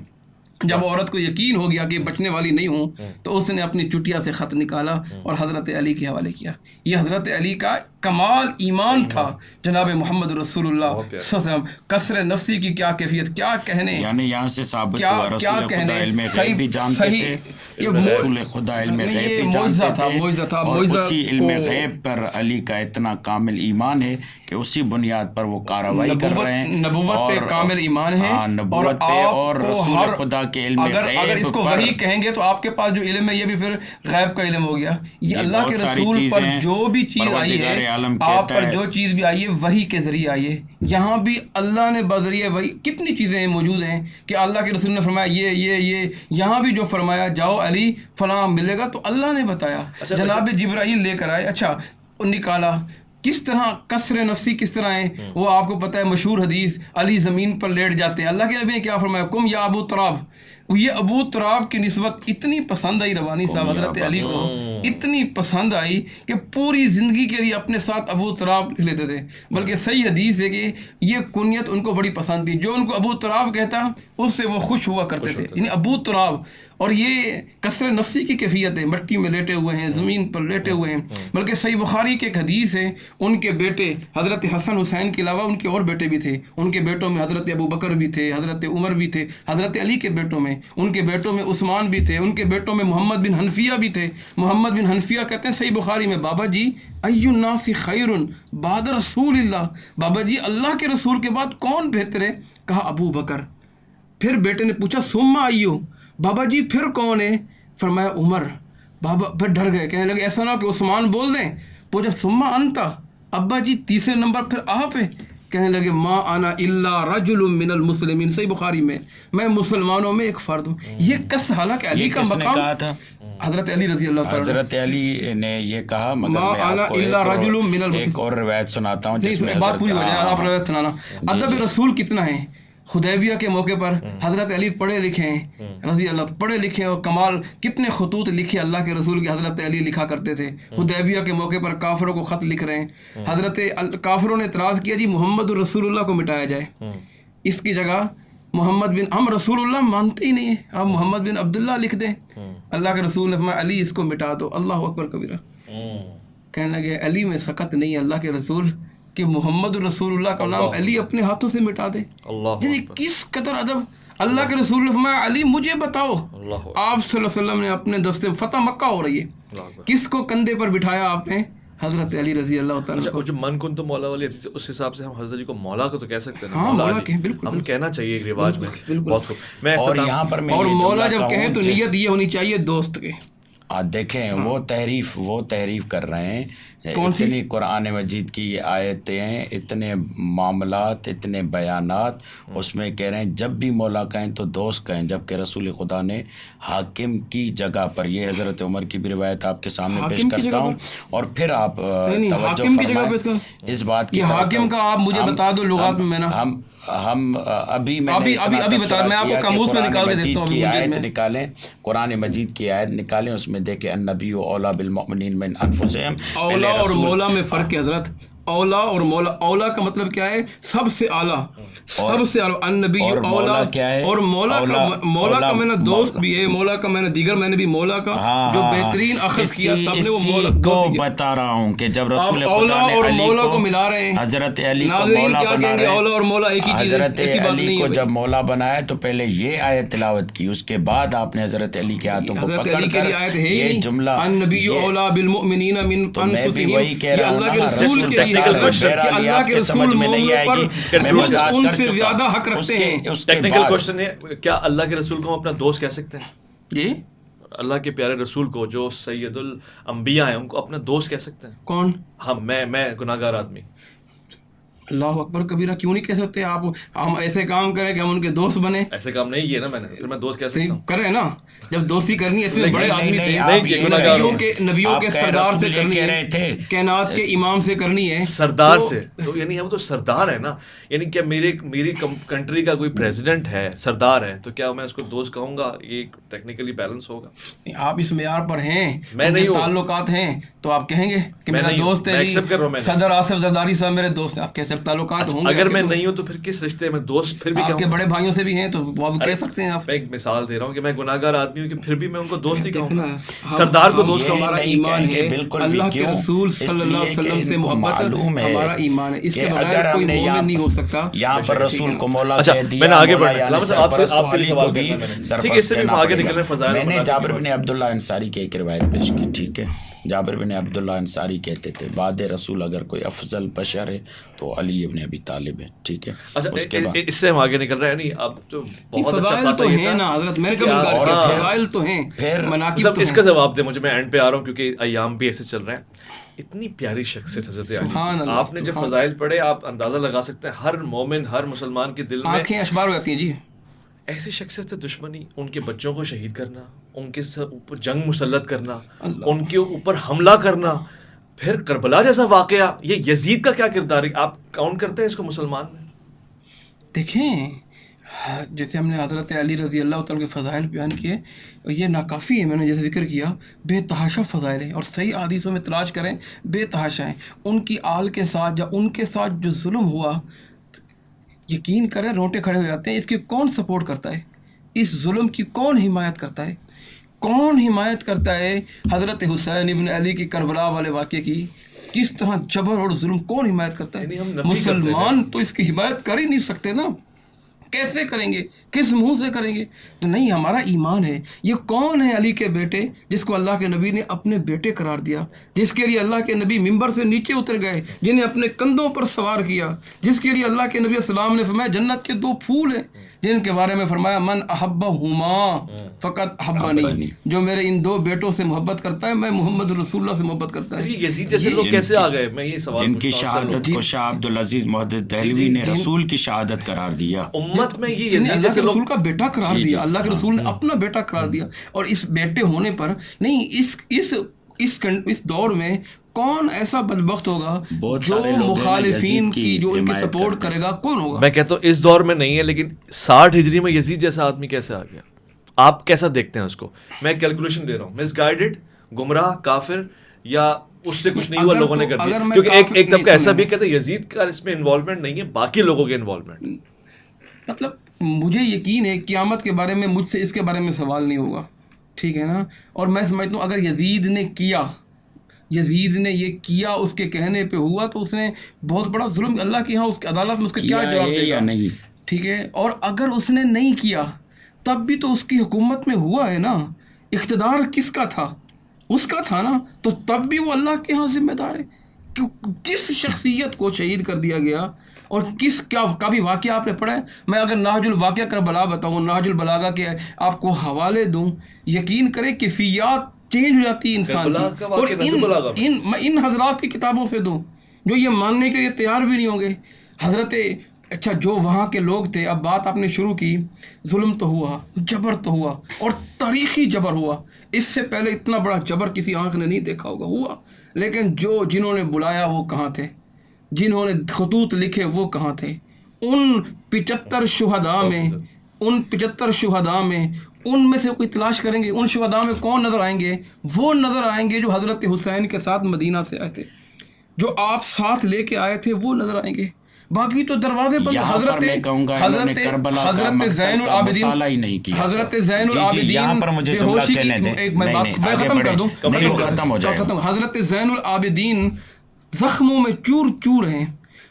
[SPEAKER 1] جب عورت کو یقین ہو گیا کہ بچنے والی نہیں ہوں تو اس نے اپنی چٹیا سے خط نکالا اور حضرت علی کے حوالے کیا. یہ حضرت علی کا کمال ایمان تھا. جناب محمد رسول اللہ صلی اللہ علیہ وسلم کثر نفسی کی کیا کیفیت, کیا کہنے,
[SPEAKER 2] یعنی یہاں سے ثابت ہوا رسول خدا علم غیب بھی جانتے تھے, رسول خدا علم غیب بھی جانتے تھے, اور اسی علم غیب پر علی کا اتنا کامل ایمان ہے کہ اسی بنیاد پر وہ کارروائی کر رہے ہیں.
[SPEAKER 1] نبوت پہ کامل ایمان ہے,
[SPEAKER 2] نبوت پہ اور رسول خدا کے علم غیب.
[SPEAKER 1] اگر اس کو وحی کہیں گے تو آپ کے پاس جو علم ہے یہ بھی پھر غیب کا علم ہو گیا. یہ اللہ کے رسول پر جو بھی چیز آئی ہے
[SPEAKER 2] عالم
[SPEAKER 1] آپ
[SPEAKER 2] کہتا
[SPEAKER 1] پر
[SPEAKER 2] ہے
[SPEAKER 1] جو چیز بھی آئی ہے وحی کے ذریعے آئی ہے. یہاں بھی اللہ نے بذریعہ وحی کتنی چیزیں موجود ہیں کہ اللہ کے رسول نے فرمایا یہ یہاں بھی جو فرمایا جاؤ علی فلاں ملے گا تو اللہ نے بتایا. جناب جبرائیل لے کر آئے. اچھا نکالا کس طرح کسر نفسی کس طرح ہے وہ آپ کو پتہ ہے. مشہور حدیث علی زمین پر لیٹ جاتے ہیں. اللہ کے نبی نے کیا فرمایا کم یا ابو تراب. یہ ابو تراب کی نسبت اتنی پسند آئی روانی صاحب حضرت علی کو, اتنی پسند آئی کہ پوری زندگی کے لیے اپنے ساتھ ابو تراب لکھ لیتے تھے. بلکہ صحیح حدیث ہے کہ یہ کنیت ان کو بڑی پسند تھی. جو ان کو ابو تراب کہتا اس سے وہ خوش ہوا کرتے تھے, یعنی ابو تراب. اور یہ کسر نفسی کی کیفیت ہے, مٹی میں لیٹے ہوئے ہیں, زمین پر لیٹے ہوئے ہیں. بلکہ صحیح بخاری کی ایک حدیث ہے ان کے بیٹے حضرت حسن حسین کے علاوہ ان کے اور بیٹے بھی تھے. ان کے بیٹوں میں حضرت ابو بکر بھی تھے, حضرت عمر بھی تھے, حضرت علی کے بیٹوں میں ان کے بیٹوں میں عثمان بھی تھے, ان کے بیٹوں میں محمد بن حنفیہ بھی تھے. محمد بن حنفیہ کہتے ہیں صحیح بخاری میں بابا جی ای الناس خیر بعد رسول اللہ, بابا جی اللہ کے رسول کے بعد کون بہتر ہے؟ کہا ابو بکر. پھر بیٹے نے پوچھا ثم ایو, بابا جی پھر کون ہے؟ فرمایا عمر. بابا پھر ڈر گئے, کہنے لگے ایسا نہ ہو کہ عثمان بول دیں. پوچھا ثم انتا, ابا جی تیسرے نمبر پھر آپ ہے؟ کہنے لگے ما انا الا رجل من المسلمین. صحیح بخاری میں مسلمانوں میں ایک فرد ہوں. یہ کس حالانکہ علی کا مقام
[SPEAKER 2] کہا تھا
[SPEAKER 1] حضرت علی رضی اللہ تعالیٰ.
[SPEAKER 2] حضرت علی نے یہ کہا, مگر
[SPEAKER 1] ما
[SPEAKER 2] میں
[SPEAKER 1] انا
[SPEAKER 2] آپ کو
[SPEAKER 1] الا رجل من
[SPEAKER 2] ایک اور روایت سناتا ہوں جس میں
[SPEAKER 1] بات پوری ہو جائے, آپ روایت سنانا. ادب رسول کتنا ہے. حدیبیہ کے موقع پر حضرت علی پڑھے لکھے ہیں رضی اللہ, پڑھے لکھے اور کمال کتنے خطوط لکھے اللہ کے رسول کے حضرت علی لکھا کرتے تھے. حدیبیہ کے موقع پر کافروں کو خط لکھ رہے ہیں. حضرت کافروں نے اعتراض کیا جی محمد الرسول اللہ کو مٹایا جائے, اس کی جگہ محمد بن, ہم رسول اللہ مانتے ہی نہیں ہیں, آپ محمد بن عبداللہ لکھ دیں. اللہ کے رسول نے فرمایا علی اس کو مٹا دو. اللہ اکبر کبیرہ. کہنے لگے علی میں سخت نہیں ہے اللہ کے رسول کہ محمد رسول اللہ کا نام علی اپنے ہاتھوں سے مٹا دے. یعنی کس قدر ادب. اللہ کے رسول نے فرمایا علی مجھے بتاؤ. آپ صلی اللہ علیہ وسلم نے اپنے دستے فتح مکہ ہو رہی ہے, کس کو کندھے پر بٹھایا آپ نے؟ حضرت علی رضی اللہ تعالیٰ کو.
[SPEAKER 3] جو من کن تو مولا والی اس حساب سے ہم حضرت علی کو مولا کو تو کہہ سکتے ہیں.
[SPEAKER 1] ہاں مولا کہیں, بالکل
[SPEAKER 3] ہم کہنا چاہیے ایک رواج میں. بہت خوب. میں
[SPEAKER 2] اور یہاں پر میں
[SPEAKER 1] اور مولا جب کہیں تو نیت یہ ہونی چاہیے دوست کے.
[SPEAKER 2] دیکھیں وہ تحریف کر رہے ہیں. اتنی قرآن مجید کی یہ آیتیں ہیں, اتنے معاملات, اتنے بیانات, اس میں کہہ رہے ہیں جب بھی مولا کہیں تو دوست کہیں, جبکہ رسول خدا نے حاکم کی جگہ پر, یہ حضرت عمر کی بھی روایت آپ کے سامنے پیش کرتا ہوں, اور پھر آپ توجہ فرمائیں اس بات کی.
[SPEAKER 1] حاکم کا آپ مجھے بتا دو لغات میں.
[SPEAKER 2] ہم ابھی
[SPEAKER 1] بتا, میں آپ کو قاموس میں نکال کے دیتا ہوں.
[SPEAKER 2] آیت نکالیں, قرآن مجید کی آیت نکالیں, اس میں دیکھیں النبی اولا بالمؤمنین من انفسہم.
[SPEAKER 1] اولا اور مولا میں فرق ہے حضرت. اولا اور مولا, اولا کا مطلب کیا ہے؟ سب سے اعلیٰ, سب سے اعلیٰ. النبی اولا کیا ہے؟ اور مولا کا میں نے دوست بھی ہے, مولا کا میں نے دیگر میں نے بھی مولا کا جو بہترین اخذ کیا سب نے وہ مولا
[SPEAKER 2] کو بتا رہا ہوں کہ جب رسول
[SPEAKER 1] اولا اور مولا کو ملا رہے ہیں,
[SPEAKER 2] حضرت علی کو مولا بنا رہے ہیں.
[SPEAKER 1] اولا اور مولا ایک ہی چیز ہے,
[SPEAKER 2] حضرت علی کو جب مولا بنایا تو پہلے یہ آیت تلاوت کی, اس کے بعد آپ نے حضرت علی کے ہاتھوں کو پکڑ کر یہ جملہ
[SPEAKER 1] النبی اولا بالمؤمنین من انفسہم,
[SPEAKER 2] وہی کہہ رہا ہوں
[SPEAKER 1] اللہ کے رسول کے اللہ کے رسول ان سے زیادہ حق رکھتے ہیں.
[SPEAKER 3] ٹیکنیکل کوشچن ہے, کیا اللہ کے رسول کو ہم اپنا دوست کہہ سکتے ہیں؟
[SPEAKER 1] جی
[SPEAKER 3] اللہ کے پیارے رسول کو جو سید الانبیاء ہیں ان کو اپنا دوست کہہ سکتے ہیں؟
[SPEAKER 1] کون؟
[SPEAKER 3] ہم, میں گناہ گار آدمی.
[SPEAKER 1] اللہ اکبر کبیرہ. کیوں نہیں کہہ سکتے آپ؟ ہم ایسے کام کریں کہ ہم ان کے دوست بنے. ایسے
[SPEAKER 3] کام نہیں کیے نا میں نے, پھر میں دوست کہہ سکتا ہوں.
[SPEAKER 1] کریں نا, جب دوستی کرنی ہے اتنے بڑے آدمی سے, نبیوں کے سردار سے کرنی ہے, کائنات کے امام سے کرنی ہے,
[SPEAKER 3] سردار سے. تو یعنی وہ تو سردار ہے نا, یعنی کیا میری کنٹری کا کوئی پریزیڈنٹ ہے, سردار ہے, تو کیا میں اس کو دوست کہوں گا؟ یہ ٹیکنیکلی بیلنس ہوگا.
[SPEAKER 1] آپ اس معیار پر ہیں,
[SPEAKER 3] میں نہیں,
[SPEAKER 1] تعلقات ہیں تو آپ کہیں گے کہ میرا دوست ہے. صدر آصف زرداری صاحب میرے دوست ہیں, آپ کیسے تعلقات ہوں گے؟
[SPEAKER 3] اگر میں نہیں ہوں تو پھر کس رشتے میں دوست؟ پھر بھی
[SPEAKER 1] آپ کے بڑے بھائیوں سے بھی ہیں تو وہ کہہ سکتے ہیں. آپ
[SPEAKER 3] میں ایک مثال دے رہا ہوں کہ میں گناہ گار آدمی ہوں کہ پھر بھی میں ان کو دوست ہی کہوں گا, سردار کو دوست کہوں.
[SPEAKER 1] ہمارا ایمان ہے, اللہ کے رسول صلی اللہ علیہ وسلم سے محبت ہمارا ایمان ہے, اس کے بغیر کوئی مومن نہیں ہو سکتا.
[SPEAKER 2] یہاں پر رسول کو مولا
[SPEAKER 3] کہہ دیا. میں نے آگے بڑھنا, آپ سے سوال بھی ٹھیک ہے, اس سے آگے نکلنے فضائل.
[SPEAKER 2] میں نے جابر بن عبداللہ انصاری کی ایک روایت پیش کی, ٹھیک ہے. جابر بن عبداللہ انصاری کہتے تھے بعد رسول اگر کوئی افضل بشر ہے تو علی ابن ابی طالب ہے. ٹھیک ہے.
[SPEAKER 3] اچھا
[SPEAKER 2] اس کے بعد
[SPEAKER 3] اس سے ہم آگے نکل رہے ہیں. نہیں اب تو بہت اچھا
[SPEAKER 1] فضائل
[SPEAKER 3] خاصا
[SPEAKER 1] تو
[SPEAKER 3] یہ
[SPEAKER 1] ہیں نا
[SPEAKER 3] تھا.
[SPEAKER 1] حضرت, میں نے کب انکار کیا, فضائل تو ہیں, مناقب تو
[SPEAKER 3] اس
[SPEAKER 1] ہیں.
[SPEAKER 3] کا جواب دے مجھے, میں اینڈ پہ آ رہا ہوں کیونکہ ایام بھی ایسے چل رہے ہیں. اتنی پیاری شخصیت حضرت علی کی, آپ نے جب فضائل پڑھے آپ اندازہ لگا سکتے ہیں ہر مومن ہر مسلمان کے دل میں
[SPEAKER 1] آنکھیں اشبار ہو جاتی ہیں جی.
[SPEAKER 3] ایسی شخصیت سے دشمنی, ان کے بچوں کو شہید کرنا, ان کے اوپر جنگ مسلط کرنا, ان کے اوپر حملہ کرنا, پھر کربلا جیسا واقعہ. یہ یزید کا کیا کردار ہے, آپ کاؤنٹ کرتے ہیں اس کو مسلمان میں؟
[SPEAKER 1] دیکھیں جیسے ہم نے حضرت علی رضی اللہ تعالیٰ کے فضائل بیان کیے, یہ ناکافی ہے, میں نے جیسے ذکر کیا بے تحاشا فضائل ہیں, اور صحیح حدیثوں میں تلاش کریں بے تحاشا ہیں. ان کی آل کے ساتھ یا ان کے ساتھ جو ظلم ہوا, یقین کریں رونٹے کھڑے ہو جاتے ہیں. اس کی کون سپورٹ کرتا ہے, اس ظلم کی کون حمایت کرتا ہے, کون حمایت کرتا ہے حضرت حسین ابن علی کی کربلا والے واقعے کی, کس طرح جبر اور ظلم کون حمایت کرتا ہے؟ مسلمان تو اس کی حمایت کر ہی نہیں سکتے نا, کیسے کریں گے, کس منہ سے کریں گے؟ تو نہیں, ہمارا ایمان ہے. یہ کون ہے علی کے بیٹے جس کو اللہ کے نبی نے اپنے بیٹے قرار دیا, جس کے لیے اللہ کے نبی ممبر سے نیچے اتر گئے, جنہیں اپنے کندھوں پر سوار کیا, جس کے لیے اللہ کے نبی السلام نے فرمایا جنت کے 2 پھول ہیں, جن کے بارے میں فرمایا من احبہما فقط احبنی, جو میرے ان 2 بیٹوں سے محبت کرتا ہے میں محمد رسول اللہ سے محبت کرتا ہے.
[SPEAKER 3] یزید جیسے لوگ کیسے آ گئے, میں یہ سوال
[SPEAKER 2] جن کی شہادت کو شاہ عبدالعزیز محدث دہلوی نے رسول کی شہادت قرار دیا,
[SPEAKER 3] امت میں یہ
[SPEAKER 1] اللہ کے رسول کا بیٹا قرار دیا, اللہ کے رسول نے اپنا بیٹا قرار دیا. اور اس بیٹے ہونے پر نہیں, اس دور میں کون ایسا بدبخت ہوگا جو مخالفین کی جو ان کی سپورٹ کرے گا, کون ہوگا؟
[SPEAKER 3] میں کہتا ہوں اس دور میں نہیں ہے, لیکن 60 ہجری میں یزید جیسا آدمی کیسے آ گیا, آپ کیسا دیکھتے ہیں اس کو؟ میں کیلکولیشن دے رہا ہوں, مس گائیڈڈ, گمراہ, کافر, یا اس سے کچھ نہیں ہوا لوگوں نے کر دیا؟ کیونکہ ایک طبقہ ایسا بھی کہتا ہے یزید کا اس میں انوالومنٹ نہیں ہے, باقی لوگوں کے انوالومنٹ.
[SPEAKER 1] مطلب مجھے یقین ہے قیامت کے بارے میں مجھ سے اس کے بارے میں سوال نہیں ہوگا, ٹھیک ہے نا. اور میں سمجھتا ہوں اگر یزید نے یہ کیا اس کے کہنے پہ ہوا تو اس نے بہت بڑا ظلم, اللہ کے یہاں اس کی عدالت میں اس کا کیا جواب دے گا, ٹھیک ہے. اور اگر اس نے نہیں کیا تب بھی تو اس کی حکومت میں ہوا ہے نا, اقتدار کس کا تھا, اس کا تھا نا, تو تب بھی وہ اللہ کے یہاں ذمہ دار ہے. کس شخصیت کو شہید کر دیا گیا اور کس کا بھی واقعہ آپ نے پڑھا ہے؟ میں اگر نہج الواقعہ کربلا بتاؤں, نہج البلاغہ کے آپ کو حوالے دوں, یقین کریں کیفیات چینج ہو جاتی ہے انسان کی. اور ان حضرات کی کتابوں سے دوں جو یہ ماننے کے لیے تیار بھی نہیں ہوں گے. حضرت اچھا جو وہاں کے لوگ تھے, اب بات آپ نے شروع کی, ظلم تو ہوا, جبر تو ہوا, اور تاریخی جبر ہوا. اس سے پہلے اتنا بڑا جبر کسی آنکھ نے نہیں دیکھا ہوگا, ہوا. لیکن جنہوں نے بلایا وہ کہاں تھے, جنہوں نے خطوط لکھے وہ کہاں تھے؟ ان 75 شہداء میں ان میں سے کوئی تلاش کریں گے, ان شہداء میں کون نظر آئیں گے؟ وہ نظر آئیں گے جو حضرت حسین کے ساتھ مدینہ سے آئے تھے, جو آپ ساتھ لے کے آئے تھے, وہ نظر آئیں گے. باقی تو دروازے پر حضرت زین العابدین زخموں میں چور چور ہیں,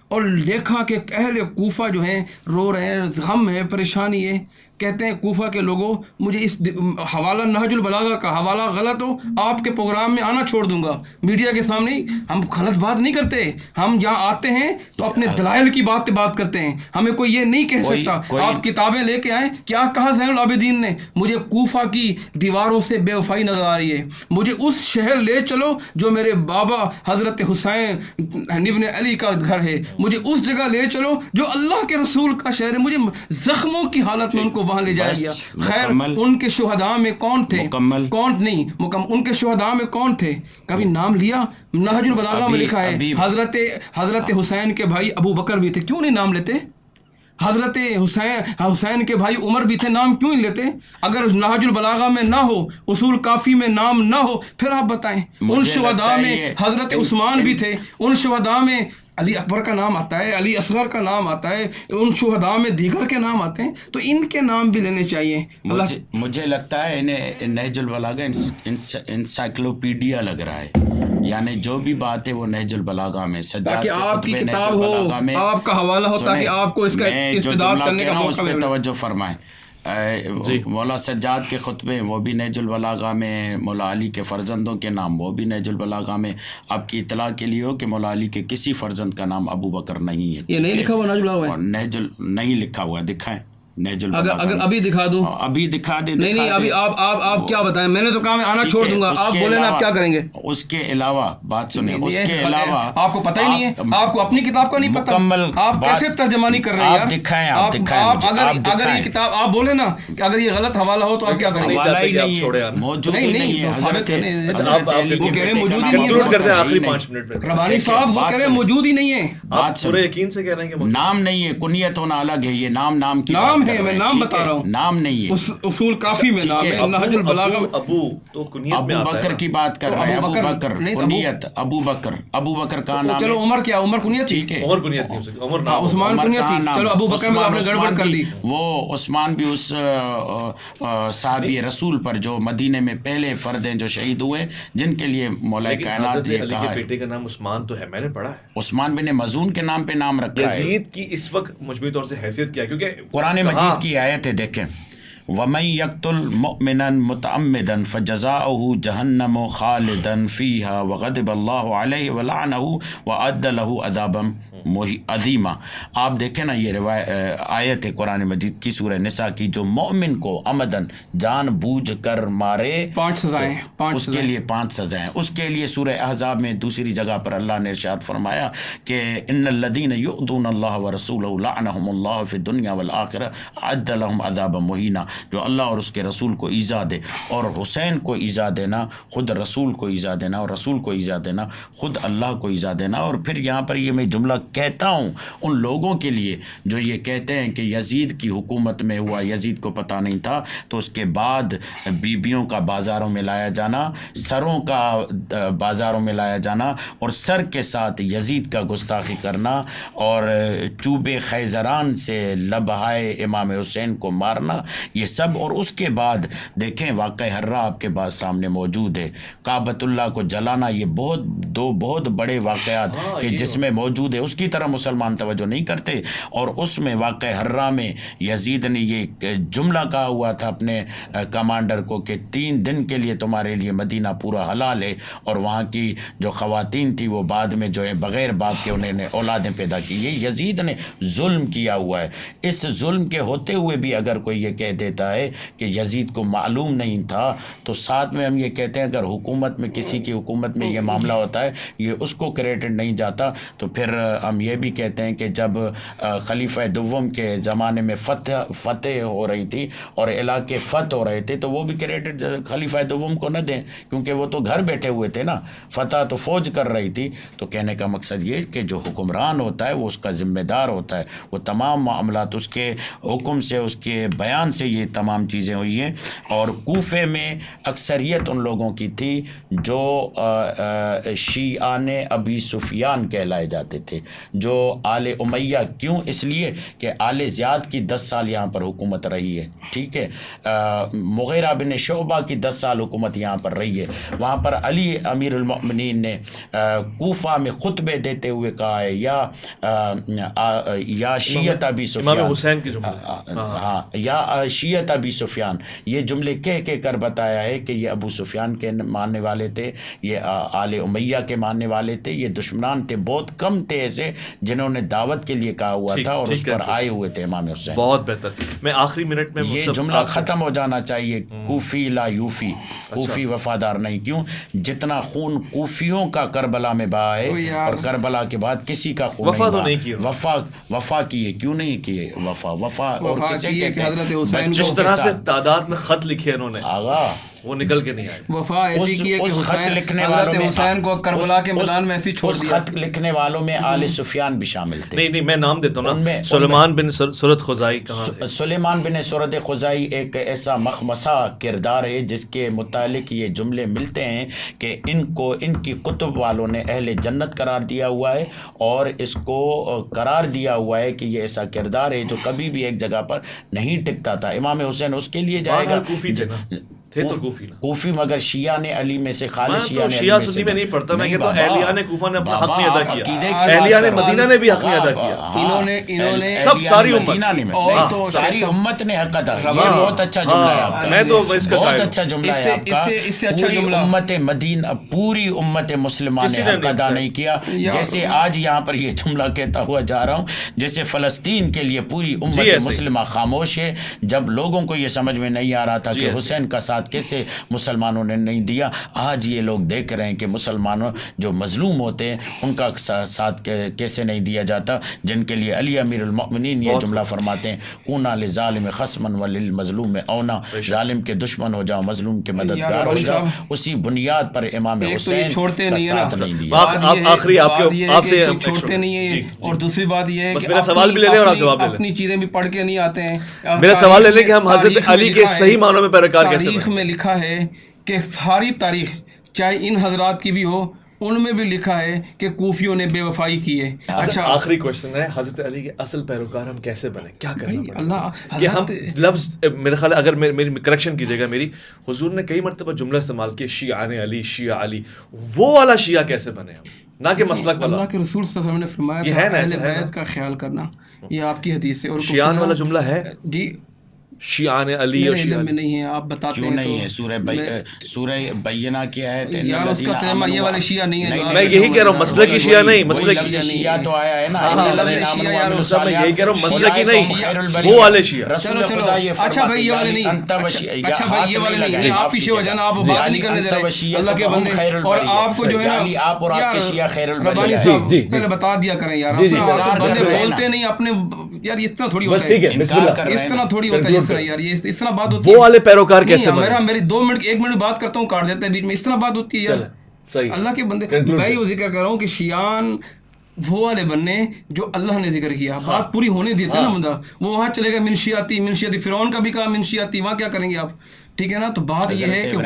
[SPEAKER 1] اور دیکھا کہ اہل کوفہ جو ہیں رو رہے ہیں, غم ہے, پریشانی ہے. کہتے ہیں کوفہ کے لوگوں مجھے اس حوالہ نہج البلاغہ کا حوالہ غلط ہو آپ کے پروگرام میں آنا چھوڑ دوں گا. میڈیا کے سامنے ہم غلط بات نہیں کرتے, ہم جہاں آتے ہیں تو اپنے دلائل کی بات پہ بات کرتے ہیں. ہمیں کوئی یہ نہیں کہہ سکتا آپ کتابیں لے کے آئیں. کیا کہا زین العابدین نے؟ مجھے کوفہ کی دیواروں سے بے وفائی نظر آ رہی ہے, مجھے اس شہر لے چلو جو میرے بابا حضرت حسین ابن علی کا گھر ہے, مجھے اس جگہ لے چلو جو اللہ کے رسول کا شہر ہے. مجھے زخموں کی حالت میں ان کو وہاں لے جایا گیا. خیر ان کے شہداء میں کون تھے؟ ان کے شہداء میں کون تھے؟ کبھی نام لیا؟ نہج البلاغہ میں لکھا ہے حضرت حسین کے بھائی ابو بکر بھی تھے, کیوں نہیں نام لیتے؟ حضرت حسین کے بھائی عمر بھی تھے, نام کیوں نہیں لیتے؟ اگر نہج البلاغہ میں نہ ہو, اصول کافی میں نام نہ ہو, پھر آپ بتائیں. ان شہداء میں حضرت عثمان بھی تھے, ان شہداء میں علی اکبر کا نام آتا ہے, علی اصغر کا نام آتا ہے, ان شہداء میں دیگر کے نام آتے ہیں, تو ان کے نام بھی لینے چاہیے.
[SPEAKER 2] مجھے لگتا ہے انہیں نہج البلاغہ انسائکلوپیڈیا لگ رہا ہے, یعنی جو بھی بات ہے وہ نہج البلاغہ میں,
[SPEAKER 1] تاکہ آپ کی کتاب ہو, آپ کا حوالہ ہو, تاکہ آپ کو اس کا استدلال کرنے کا موقع ملے.
[SPEAKER 2] توجہ فرمائیں. مولا سجاد کے خطبے وہ بھی نہج البلاغہ میں، مولا علی کے فرزندوں کے نام وہ بھی نہج البلاغہ میں. آپ کی اطلاع کے لیے ہو کہ مولا علی کے کسی فرزند کا نام ابو بکر نہیں ہے.
[SPEAKER 1] یہ نہیں لکھا ہوا نہج البلاغہ میں؟
[SPEAKER 2] نہیں لکھا ہوا، دکھائیں نہج البلاغہ.
[SPEAKER 1] اگر ابھی دکھا دوں؟
[SPEAKER 2] ابھی دکھا دیں.
[SPEAKER 1] نہیں ابھی آپ کیا بتائیں، میں نے تو کہا میں آنا چھوڑ دوں گا، آپ بولیں نا آپ کیا کریں گے.
[SPEAKER 2] اس کے علاوہ بات سنیں، اس کے علاوہ
[SPEAKER 1] آپ کو پتہ ہی نہیں ہے، آپ کو اپنی کتاب کا نہیں پتہ، آپ کیسے ترجمانی کر رہے ہیں؟
[SPEAKER 2] آپ دکھائیں، آپ دکھائیں.
[SPEAKER 1] اگر یہ کتاب آپ بولیں نا کہ اگر یہ غلط حوالہ ہو تو آپ کیا کریں گے؟
[SPEAKER 2] حوالہ ہی نہیں ہے، موجود ہی نہیں ہے. حضرت
[SPEAKER 1] وہ کہہ رہے ہیں موجود ہی نہیں ہے.
[SPEAKER 3] آخری 5 منٹ میں
[SPEAKER 1] ربانی صاحب وہ کہہ رہے ہیں موجود ہی نہیں ہے.
[SPEAKER 3] آپ پورے یقین سے کہہ رہے ہیں کہ
[SPEAKER 2] نام نہیں ہے، کنیت ہونا الگ ہے. یہ نام کی
[SPEAKER 1] نام ہے، میں نام بتا رہا ہوں،
[SPEAKER 2] نام نہیں ہے.
[SPEAKER 1] اصول کافی میں نام ہے. نہج البلاغہ
[SPEAKER 3] ابو تو کنیت میں
[SPEAKER 2] ابو
[SPEAKER 3] آتا ہے.
[SPEAKER 2] بکر کی بات کر رہے ہیں. ابو بکر کنیت، ابو بکر کا نام.
[SPEAKER 1] چلو عمر کیا، عمر کنیت تھی.
[SPEAKER 2] ٹھیک ہے،
[SPEAKER 3] عمر کنیت نہیں ہو سکتی، عمر نام.
[SPEAKER 1] عثمان کنیت تھی. چلو ابو بکر میں آپ نے گڑبڑ کر دی.
[SPEAKER 2] وہ عثمان بھی اس صحابی رسول پر جو مدینے میں پہلے فرد ہیں جو شہید ہوئے، جن کے لیے مولا کائنات نے کہا ہے.
[SPEAKER 3] بیٹے کا نام عثمان تو ہے، میں نے پڑھا ہے.
[SPEAKER 2] عثمان بن مظعون کے نام پہ نام رکھا ہے.
[SPEAKER 3] یزید کی اس وقت مجموعی طور سے حیثیت کیا؟ کیونکہ
[SPEAKER 2] قرآن مجید کی آیت ہے، دیکھیں وَمَن يَقْتُلْ مُؤْمِنًا مُتَعَمِّدًا فَجَزَاؤُهُ جَهَنَّمُ خَالِدًا فِيهَا وَغَضِبَ اللَّهُ عَلَيْهِ وَلَعَنَهُ وَأَعَدَّ لَهُ عَذَابًا عَظِيمًا. آپ دیکھیں نا، یہ آیت ہے قرآن مجید کی سورہ نساء کی، جو مومن کو عمدن جان بوجھ کر مارے
[SPEAKER 1] 5 سزائیں،
[SPEAKER 2] اس کے لیے 5 سزائیں. اس کے لیے سورہ احزاب میں دوسری جگہ پر اللہ نے ارشاد فرمایا کہ ان الذین یؤذون اللہ ورسولہ لعنہم اللہ فی الدنیا والآخرہ اعد لهم عذابا مہینا. جو اللہ اور اس کے رسول کو ایذا دے، اور حسین کو ایذا دینا، خود رسول کو ایذا دینا، اور رسول کو ایذا دینا، خود اللہ کو ایذا دینا. اور پھر یہاں پر یہ میں جملہ کہتا ہوں ان لوگوں کے لیے جو یہ کہتے ہیں کہ یزید کی حکومت میں ہوا، یزید کو پتہ نہیں تھا. تو اس کے بعد بیبیوں کا بازاروں میں لایا جانا، سروں کا بازاروں میں لایا جانا، اور سر کے ساتھ یزید کا گستاخی کرنا، اور چوب خیزران سے لبہائے امام حسین کو مارنا، یہ سب. اور اس کے بعد دیکھیں واقعہ حرہ آپ کے پاس سامنے موجود ہے، کعبۃ اللہ کو جلانا. یہ دو بہت بڑے واقعات کہ جس میں موجود ہے، اس کی طرح مسلمان توجہ نہیں کرتے. اور اس میں واقعہ حرہ میں یزید نے یہ جملہ کہا ہوا تھا اپنے کمانڈر کو کہ 3 دن کے لیے تمہارے لیے مدینہ پورا حلال ہے. اور وہاں کی جو خواتین تھی وہ بعد میں جو ہے بغیر باپ کے انہوں نے اولادیں پیدا کی. یہ یزید نے ظلم کیا ہوا ہے. اس ظلم کے ہوتے ہوئے بھی اگر کوئی یہ کہہ دیتا ہے کہ یزید کو معلوم نہیں تھا، تو ساتھ میں ہم یہ کہتے ہیں اگر حکومت میں کسی کی حکومت میں یہ معاملہ ہوتا ہے، یہ اس کو کریڈٹ نہیں جاتا. تو پھر ہم یہ بھی کہتے ہیں کہ جب خلیفہ دوم کے زمانے میں فتح ہو رہی تھی اور علاقے فتح ہو رہے تھے، تو وہ بھی کریڈٹ خلیفہ دوم کو نہ دیں، کیونکہ وہ تو گھر بیٹھے ہوئے تھے نا، فتح تو فوج کر رہی تھی. تو کہنے کا مقصد یہ کہ جو حکمران ہوتا ہے وہ اس کا ذمہ دار ہوتا ہے، وہ تمام معاملات اس کے حکم سے، اس کے بیان سے یہ تمام چیزیں ہوئی ہیں. اور کوفے میں اکثریت ان لوگوں کی تھی جو شیعان ابی سفیان کہلائے جاتے تھے، جو آل امیہ. کیوں؟ اس لیے کہ آل زیاد کی 10 سال یہاں پر حکومت رہی ہے. ٹھیک ہے، مغیرہ بن شعبہ کی 10 سال حکومت یہاں پر رہی ہے. وہاں پر علی امیر المؤمنین نے کوفہ میں خطبے دیتے ہوئے کہا ہے یا شیعت ابی سفیان،
[SPEAKER 3] امام حسین کی جملے،
[SPEAKER 2] ہاں، یا شیعت ابی سفیان، یہ جملے کہہ کر بتایا ہے کہ یہ ابو سفیان کے ماننے والے تھے، یہ آل امیہ کے ماننے والے تھے. یہ دشمنان تھے، بہت کم تھے ایسے جنہوں نے دعوت کے لیے کہا ہوا تھا اور اس پر آئے ہوئے تھے امام حسین.
[SPEAKER 3] بہت بہتر. میں آخری منٹ میں
[SPEAKER 2] یہ جملہ ختم ہو جانا چاہیے، کوفی لا یوفی، کوفی وفادار نہیں. کیوں؟ جتنا خون کوفیوں کا کربلا میں بہا ہے، اور کربلا کے بعد کسی کا خون
[SPEAKER 3] وفا تو نہیں کی،
[SPEAKER 2] وفا کیے. کیوں نہیں کیے وفا؟ اور کسے کہتے ہیں؟
[SPEAKER 3] جس طرح سے تعداد میں خط لکھے انہوں نے
[SPEAKER 2] آغا،
[SPEAKER 3] وہ نکل کے نہیں آئے.
[SPEAKER 1] وفا ایسی کی ہے کہ حضرت حسین کو کربلا کے میدان میں ایسی چھوڑ دیا.
[SPEAKER 2] خط لکھنے والوں میں آل سفیان بھی شامل تھے.
[SPEAKER 3] نہیں میں نام دیتا ہوں نا، سلیمان بن سرد خزائی کہاں تھے؟
[SPEAKER 2] سلیمان بن سرد خزائی ایک ایسا مخمصہ کردار ہے جس کے متعلق یہ جملے ملتے ہیں کہ ان کی کتب والوں نے اہل جنت قرار دیا ہوا ہے، اور اس کو قرار دیا ہوا ہے کہ یہ ایسا کردار ہے جو کبھی بھی ایک جگہ پر نہیں ٹکتا تھا. امام حسین اس کے لیے جائے گا.
[SPEAKER 3] تھے تو کوفی نا
[SPEAKER 2] کوفی، مگر شیعہ نے علی میں سے خالص
[SPEAKER 3] میں تو شیعہ سنی میں نہیں پڑھتا، میں کہتا ہوں اہلیہ کوفہ نے اپنا حق نہیں ادا کیا، اہلیہ مدینہ نے بھی حق نہیں ادا کیا،
[SPEAKER 1] انہوں نے
[SPEAKER 3] سب ساری
[SPEAKER 2] ساری امت نے حق ادا کیا۔ یہ بہت اچھا جملہ ہے آپ کا،
[SPEAKER 3] میں تو اس کا
[SPEAKER 2] بہت اچھا جملہ ہے آپ کا۔
[SPEAKER 1] اس سے اچھا جملہ
[SPEAKER 2] امت مدینہ، پوری امت مسلمہ نے حق ادا نہیں کیا، جیسے آج یہاں پر یہ جملہ کہتا ہوا جا رہا ہوں، جیسے فلسطین کے لیے پوری امت مسلمہ خاموش ہے، جب لوگوں کو یہ سمجھ میں نہیں آ رہا تھا کہ حسین کا ساتھ کیسے مسلمانوں نے نہیں دیا، آج یہ لوگ دیکھ رہے ہیں کہ مسلمانوں جو مظلوم ہوتے ہیں ان کا ساتھ کیسے نہیں دیا جاتا، جن کے لیے علی امیر المؤمنین یہ جملہ فرماتے ہیں، کونا لظالم خصما وللمظلوم اونا، ظالم کے دشمن ہو جاؤ، مظلوم کے مددگار ہو جاؤ۔ اسی بنیاد پر امام حسین
[SPEAKER 1] چھوڑتے
[SPEAKER 2] کا
[SPEAKER 1] نہیں
[SPEAKER 2] ساتھ نہیں دیا۔
[SPEAKER 3] آخری آپ سے
[SPEAKER 1] چھوڑتے نہیں ہیں، اور دوسری بات یہ ہے کہ
[SPEAKER 3] میرا سوال بھی لے لیں اور آپ جواب لے لیں،
[SPEAKER 1] اپنی چیزیں بھی پڑھ کے نہیں آتے ہیں۔
[SPEAKER 3] میرا سوال لے لیں کہ ہم حضرت علی کے صحیح معنوں میں پیروکار کیسے
[SPEAKER 1] تاریخ میں لکھا ہے کہ ساری تاریخ چاہے ان حضرات کی بھی ہو، ان میں بھی لکھا ہے کہ کوفیوں نے بے وفائی کی ہے۔
[SPEAKER 3] اچھا آخری کوشچن ہے، حضرت علی کے اصل پیروکار ہم کیسے بنے، کیا کرنا پڑے
[SPEAKER 1] اللہ
[SPEAKER 3] کہ ہم لفظ، میرے خیال اگر میری کریکشن کیجیے گا میری، حضور نے کئی مرتبہ جملہ استعمال کیا شیعہ علی، شیعہ علی، وہ والا شیعہ کیسے بنے ہم، نہ کہ مسلک والا۔
[SPEAKER 1] اللہ کے رسول صلی اللہ علیہ وسلم نے فرمایا تھا اہل بیت کا خیال کرنا، یہ آپ کی حدیث ہے۔ اور
[SPEAKER 3] شیعان والا جملہ ہے
[SPEAKER 1] جی،
[SPEAKER 3] شیعان علی اور شیعہ
[SPEAKER 1] میں نہیں ہے، آپ بتاتے ہیں
[SPEAKER 2] کیوں نہیں ہے؟ سورہ بینہ کی آیت ہے،
[SPEAKER 1] یار اس کا ترجمہ یہ والے شیعہ نہیں ہے،
[SPEAKER 3] میں یہی کہہ رہا ہوں مسلکی شیعہ نہیں، مسلکی
[SPEAKER 2] شیعہ تو آیا ہے نا،
[SPEAKER 3] میں یہی کہہ رہا ہوں مسلکی نہیں، وہ والے شیعہ۔
[SPEAKER 2] رسول خدا یہ
[SPEAKER 1] اچھا بھائی یہ والے نہیں، اچھا بھائی یہ والے نہیں، آپ پیچھے ہو جانا، آپ بات نہیں کرنے دے رہے اللہ کے بندے، اور آپ کو جو ہے نا
[SPEAKER 2] آپ اور آپ کے شیعہ خیر
[SPEAKER 1] ربانی صاحب پہلے بتا دیا کریں یار، بندے بولتے نہیں اپنے، یار اس طرح تھوڑی ہوتا ہے، اس طرح تھوڑی ہوتا ہے، اس طرح یار یہ اس طرح بات ہوتی ہے۔
[SPEAKER 3] وہ والے پیروکار کیسے بنے؟
[SPEAKER 1] میری 2 منٹ 1 منٹ بات کرتا ہوں، کاٹ دیتا ہے بیچ میں، اس طرح بات ہوتی ہے یار اللہ کے بندے۔ میں وہ ذکر کر رہا ہوں کہ شیعان وہ والے بننے جو اللہ نے ذکر کیا، بات پوری ہونے دیتے نا بندہ، وہ وہاں چلے گا منشیاتی، فرعون کا بھی کہا منشیاتی، وہاں کیا کریں گے آپ، ٹھیک ہے نا؟ تو بات یہ ہے کہ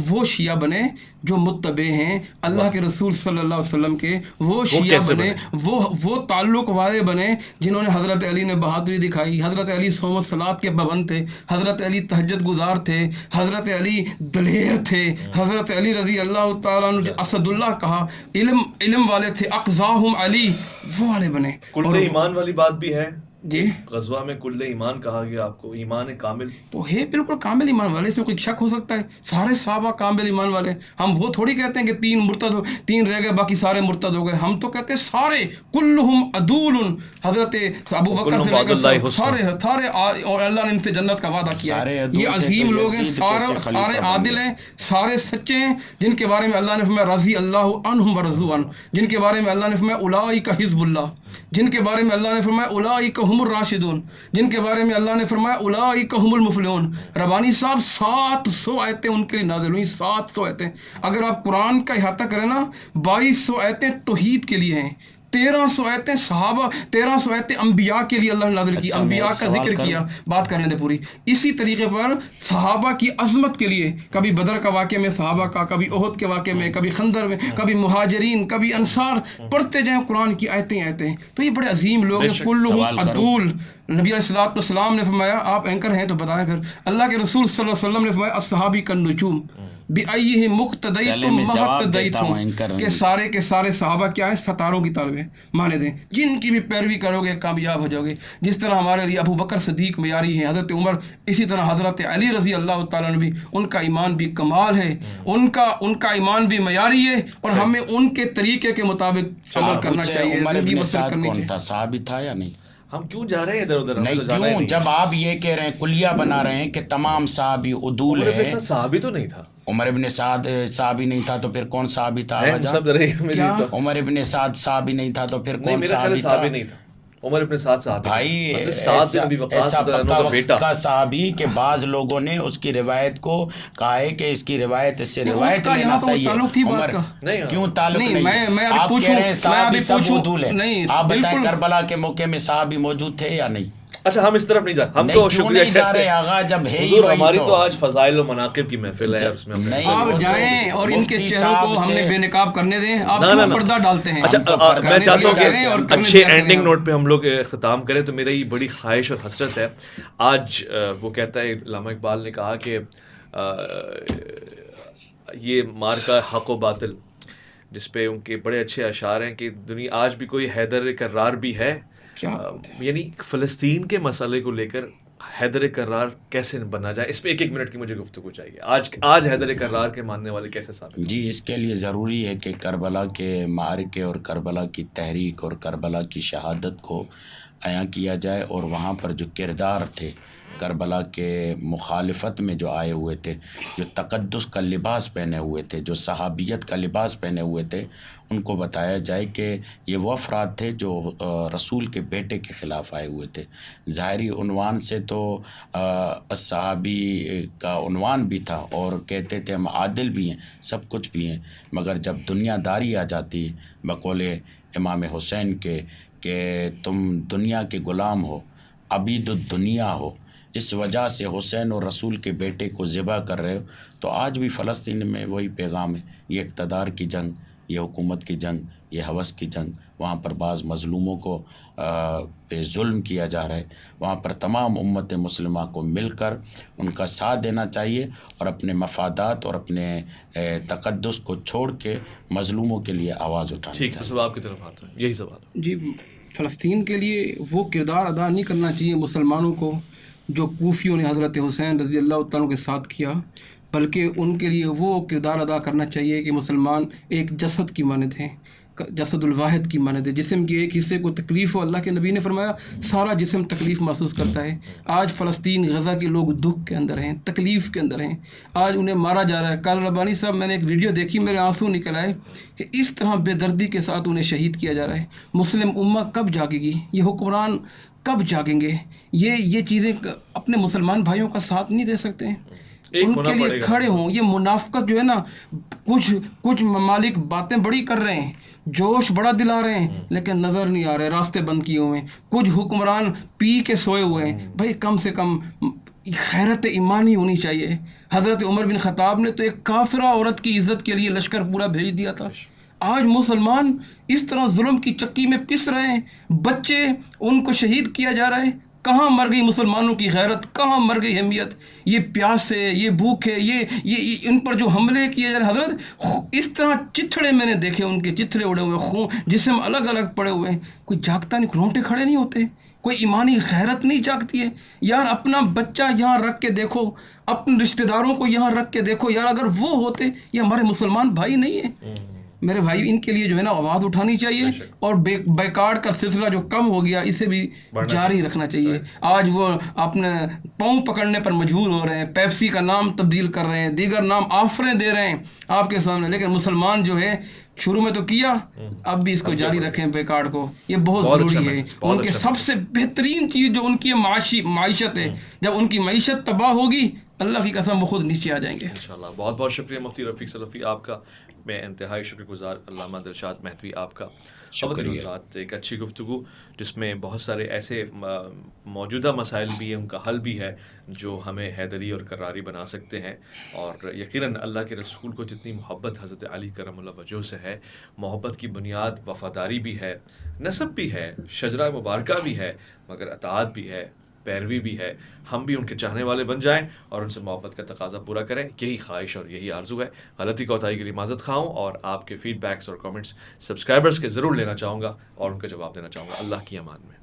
[SPEAKER 1] وہ شیعہ بنے جو متبع ہیں اللہ کے رسول صلی اللہ علیہ وسلم کے، وہ شیعہ بنے، وہ تعلق والے بنے جنہوں نے حضرت علی نے بہادری دکھائی، حضرت علی صوم و صلات کے پابند تھے، حضرت علی تہجد گزار تھے، حضرت علی دلیر تھے، حضرت علی رضی اللہ تعالیٰ عنہ اسد اللہ کہا، علم والے تھے، اقضاہم علی، وہ والے بنے۔
[SPEAKER 3] کل ایمان والی بات بھی ہے
[SPEAKER 1] جی،
[SPEAKER 3] غزوہ میں کل ایمان کہا گیا آپ کو، ایمان کامل
[SPEAKER 1] تو ہے بالکل کامل ایمان والے، اس میں کوئی شک ہو سکتا ہے؟ سارے صحابہ کامل ایمان والے، ہم وہ تھوڑی کہتے ہیں کہ 3 مرتد ہو، 3 رہ گئے باقی سارے مرتد ہو گئے، ہم تو کہتے ہیں سارے کلہم عدول، حضرت ابو بکر سے لے کر سارے اور اللہ نے ان سے جنت کا وعدہ کیا ہے، یہ عظیم لوگ ہیں، سارے عادل ہیں، سارے سچے ہیں، جن کے بارے میں اللہ نے فرمایا رضی اللہ عنہم ورضوا عنہ، جن کے بارے میں اللہ نے فرمایا اولئک حزب اللہ، جن کے بارے میں اللہ نے فرمایا اولئک ہم الراشدون، جن کے بارے میں اللہ نے فرمایا اولئک ہم المفلحون۔ ربانی صاحب 700 آیتیں ان کے لیے نازل ہوئی، 700 آیتیں، اگر آپ قرآن کا احاطہ کریں نا 2200 آیتیں توحید کے لیے ہیں، 1300 آیتیں صحابہ، 1300 آیتیں انبیاء کے لیے اللہ نے نازل کی، انبیاء کا ذکر کیا، بات کرنے دے پوری۔ اسی طریقے پر صحابہ کی عظمت کے لیے، کبھی بدر کا واقعہ میں صحابہ کا، کبھی احد کے واقعے میں، کبھی خندر میں، کبھی مہاجرین، کبھی انصار، پڑھتے جائیں قرآن کی آیتیں آیتیں، تو یہ بڑے عظیم لوگ ہیں، کلہم عدول۔ نبی علیہ السلام نے فرمایا، آپ اینکر ہیں تو بتائیں پھر، اللہ کے رسول صلی اللہ علیہ وسلم نے فرمایا الصحابی کالنجوم بِأَيِّهِمْ مُقْتَدَيْتُمْ مَحَقْتَدَيْتُمْ، کہ سارے کے سارے صحابہ کیا ہیں؟ ستاروں کی طالب ہیں، مانے دیں، جن کی بھی پیروی کرو گے کامیاب ہو جاؤ گے۔ جس طرح ہمارے لیے ابو بکر صدیق معیاری ہیں، حضرت عمر، اسی طرح حضرت علی رضی اللہ تعالیٰ عنہ بھی، ان کا ایمان بھی کمال ہے، ان کا ایمان بھی معیاری ہے، اور ہمیں ان کے طریقے کے مطابق عمل کرنا چاہیے، زندگی بسر کرنی چاہیے۔
[SPEAKER 2] تھا صحابی تھا یا نہیں؟
[SPEAKER 3] ہم کیوں جا رہے ہیں ادھر ادھر؟
[SPEAKER 2] نہیں کیوں، جب آپ یہ کہہ رہے ہیں کلیہ بنا رہے ہیں کہ تمام صحابی عدول ہیں۔
[SPEAKER 3] صحابی تو نہیں تھا،
[SPEAKER 2] عمر ابن سعد صحابی نہیں تھا تو پھر کون صحابی تھا؟ عمر ابن سعد صحابی نہیں تھا تو پھر کون صحابی تھا؟
[SPEAKER 3] عمر ابن سعد صحابی
[SPEAKER 2] بھائی
[SPEAKER 3] ایسا
[SPEAKER 2] پکا صحابی کہ بعض لوگوں نے اس کی روایت کو کہا ہے کہ اس کی روایت اس سے روایت لینا صحیح ہے۔ عمر کیوں تعلق نہیں؟ آپ کہہ رہے ہیں صحابی سب عدول ہیں، آپ بتائیں کربلا کے موقع میں صحابی موجود تھے یا نہیں؟
[SPEAKER 3] اچھا ہم اس طرف نہیں جاتے، ہم تو شکریہ
[SPEAKER 2] جا رہے آغا، جب ہے
[SPEAKER 3] حضور ہماری تو آج فضائل و مناقب کی محفل ہے، اس میں
[SPEAKER 1] آپ جائیں اور ان کے چہروں کو ہم نے بے نقاب کرنے دیں، آپ کیوں پردہ ڈالتے ہیں؟
[SPEAKER 3] اچھا میں چاہتا ہوں کہ اچھے اینڈنگ نوٹ پہ ہم لوگ اختتام کریں، تو میری بڑی خواہش اور حسرت ہے، آج وہ کہتا ہے علامہ اقبال نے کہا کہ یہ مارکا حق و باطل جس پہ ان کے بڑے اچھے اشعار ہیں کہ دنیا آج بھی کوئی حیدر کرار بھی ہے. یعنی فلسطین کے مسئلے کو لے کر حیدر کرار کیسے بنا جائے, اس پہ ایک منٹ کی مجھے گفتگو چاہیے. آج حیدر کرار کے ماننے والے کیسے ثابت؟
[SPEAKER 2] جی, اس کے لیے ضروری ہے کہ کربلا کے معرکے اور کربلا کی تحریک اور کربلا کی شہادت کو عیاں کیا جائے, اور وہاں پر جو کردار تھے کربلا کے مخالفت میں جو آئے ہوئے تھے, جو تقدس کا لباس پہنے ہوئے تھے, جو صحابیت کا لباس پہنے ہوئے تھے, ان کو بتایا جائے کہ یہ وہ افراد تھے جو رسول کے بیٹے کے خلاف آئے ہوئے تھے. ظاہری عنوان سے تو صحابی کا عنوان بھی تھا اور کہتے تھے ہم عادل بھی ہیں, سب کچھ بھی ہیں, مگر جب دنیا داری آ جاتی بقول امام حسین کے کہ تم دنیا کے غلام ہو, عبید الدنیا ہو, اس وجہ سے حسین اور رسول کے بیٹے کو ذبح کر رہے ہو. تو آج بھی فلسطین میں وہی پیغام ہے, یہ اقتدار کی جنگ, یہ حکومت کی جنگ, یہ ہوس کی جنگ. وہاں پر بعض مظلوموں کو پہ ظلم کیا جا رہا ہے. وہاں پر تمام امت مسلمہ کو مل کر ان کا ساتھ دینا چاہیے اور اپنے مفادات اور اپنے تقدس کو چھوڑ کے مظلوموں کے لیے آواز اٹھانی چاہیے.
[SPEAKER 3] ٹھیک, آپ کی طرف آتا ہے یہی سوال.
[SPEAKER 1] جی, فلسطین کے لیے وہ کردار ادا نہیں کرنا چاہیے مسلمانوں کو جو کوفیوں نے حضرت حسین رضی اللہ تعالیٰ کے ساتھ کیا, بلکہ ان کے لیے وہ کردار ادا کرنا چاہیے کہ مسلمان ایک جسد کی مانند ہیں, جسد الواحد کی مانند ہے. جسم کے ایک حصے کو تکلیف ہو, اللہ کے نبی نے فرمایا سارا جسم تکلیف محسوس کرتا ہے. آج فلسطین غزہ کے لوگ دکھ کے اندر ہیں, تکلیف کے اندر ہیں, آج انہیں مارا جا رہا ہے. کل ربانی صاحب میں نے ایک ویڈیو دیکھی, میرے آنسو نکل آئے کہ اس طرح بے دردی کے ساتھ انہیں شہید کیا جا رہا ہے. مسلم امہ کب جاگے گی؟ یہ حکمران کب جاگیں گے؟ یہ چیزیں اپنے مسلمان بھائیوں کا ساتھ نہیں دے سکتے ہیں, ان کے لیے کھڑے ہوں. یہ منافقت جو ہے نا, کچھ ممالک باتیں بڑی کر رہے ہیں, جوش بڑا دلا رہے ہیں, لیکن نظر نہیں آ رہے, راستے بند کیے ہوئے ہیں. کچھ حکمران پی کے سوئے ہوئے ہیں. بھائی کم سے کم غیرت ایمانی ہونی چاہیے. حضرت عمر بن خطاب نے تو ایک کافرہ عورت کی عزت کے لیے لشکر پورا بھیج دیا تھا. آج مسلمان اس طرح ظلم کی چکی میں پس رہے ہیں, بچے ان کو شہید کیا جا رہا ہے. کہاں مر گئی مسلمانوں کی غیرت, کہاں مر گئی اہمیت؟ یہ پیاس ہے, یہ بھوک ہے, یہ ان پر جو حملے کیے جا رہے. حضرت اس طرح چتھڑے میں نے دیکھے, ان کے چتھڑے اڑے ہوئے, خون جسم الگ الگ پڑے ہوئے ہیں. کوئی جاگتا نہیں, رونگٹے کھڑے نہیں ہوتے, کوئی ایمانی غیرت نہیں جاگتی ہے. یار اپنا بچہ یہاں رکھ کے دیکھو, اپنے رشتہ داروں کو یہاں رکھ کے دیکھو. یار اگر وہ ہوتے, یہ ہمارے مسلمان بھائی نہیں ہیں میرے بھائی, ان کے لیے جو ہے نا آواز اٹھانی چاہیے, اور بیکارڈ کا سلسلہ جو کم ہو گیا اسے بھی جاری رکھنا چاہیے. آج وہ اپنے پاؤں پکڑنے پر مجبور ہو رہے ہیں, پیپسی کا نام تبدیل کر رہے ہیں, دیگر نام آفریں دے رہے ہیں آپ کے سامنے, لیکن مسلمان جو ہے شروع میں تو کیا, اب بھی اس کو جاری رکھیں بیکارڈ کو. یہ بہت ضروری ہے. ان کے سب سے بہترین چیز جو ان کی معیشت ہے, جب ان کی معیشت تباہ ہوگی اللہ کی قسم وہ خود نیچے آ جائیں گے
[SPEAKER 3] انشاءاللہ. بہت بہت شکریہ مفتی رفیق سلفی آپ کا, میں انتہائی شکر گزار. علامہ دلشاد مہدوی آپ کا شکریہ. ایک اچھی گفتگو جس میں بہت سارے ایسے موجودہ مسائل بھی ہیں, ان کا حل بھی ہے جو ہمیں حیدری اور کراری بنا سکتے ہیں. اور یقیناً اللہ کے رسول کو جتنی محبت حضرت علی کرم اللہ وجہہ سے ہے, محبت کی بنیاد وفاداری بھی ہے, نسب بھی ہے, شجرہ مبارکہ بھی ہے, مگر اطاعت بھی ہے, پیروی بھی ہے. ہم بھی ان کے چاہنے والے بن جائیں اور ان سے محبت کا تقاضا پورا کریں, یہی خواہش اور یہی آرزو ہے. غلطی کوتاہی کے لیے معذرت خواہ ہوں, اور آپ کے فیڈ بیکس اور کمنٹس سبسکرائبرز کے ضرور لینا چاہوں گا اور ان کا جواب دینا چاہوں گا. اللہ کی امان میں.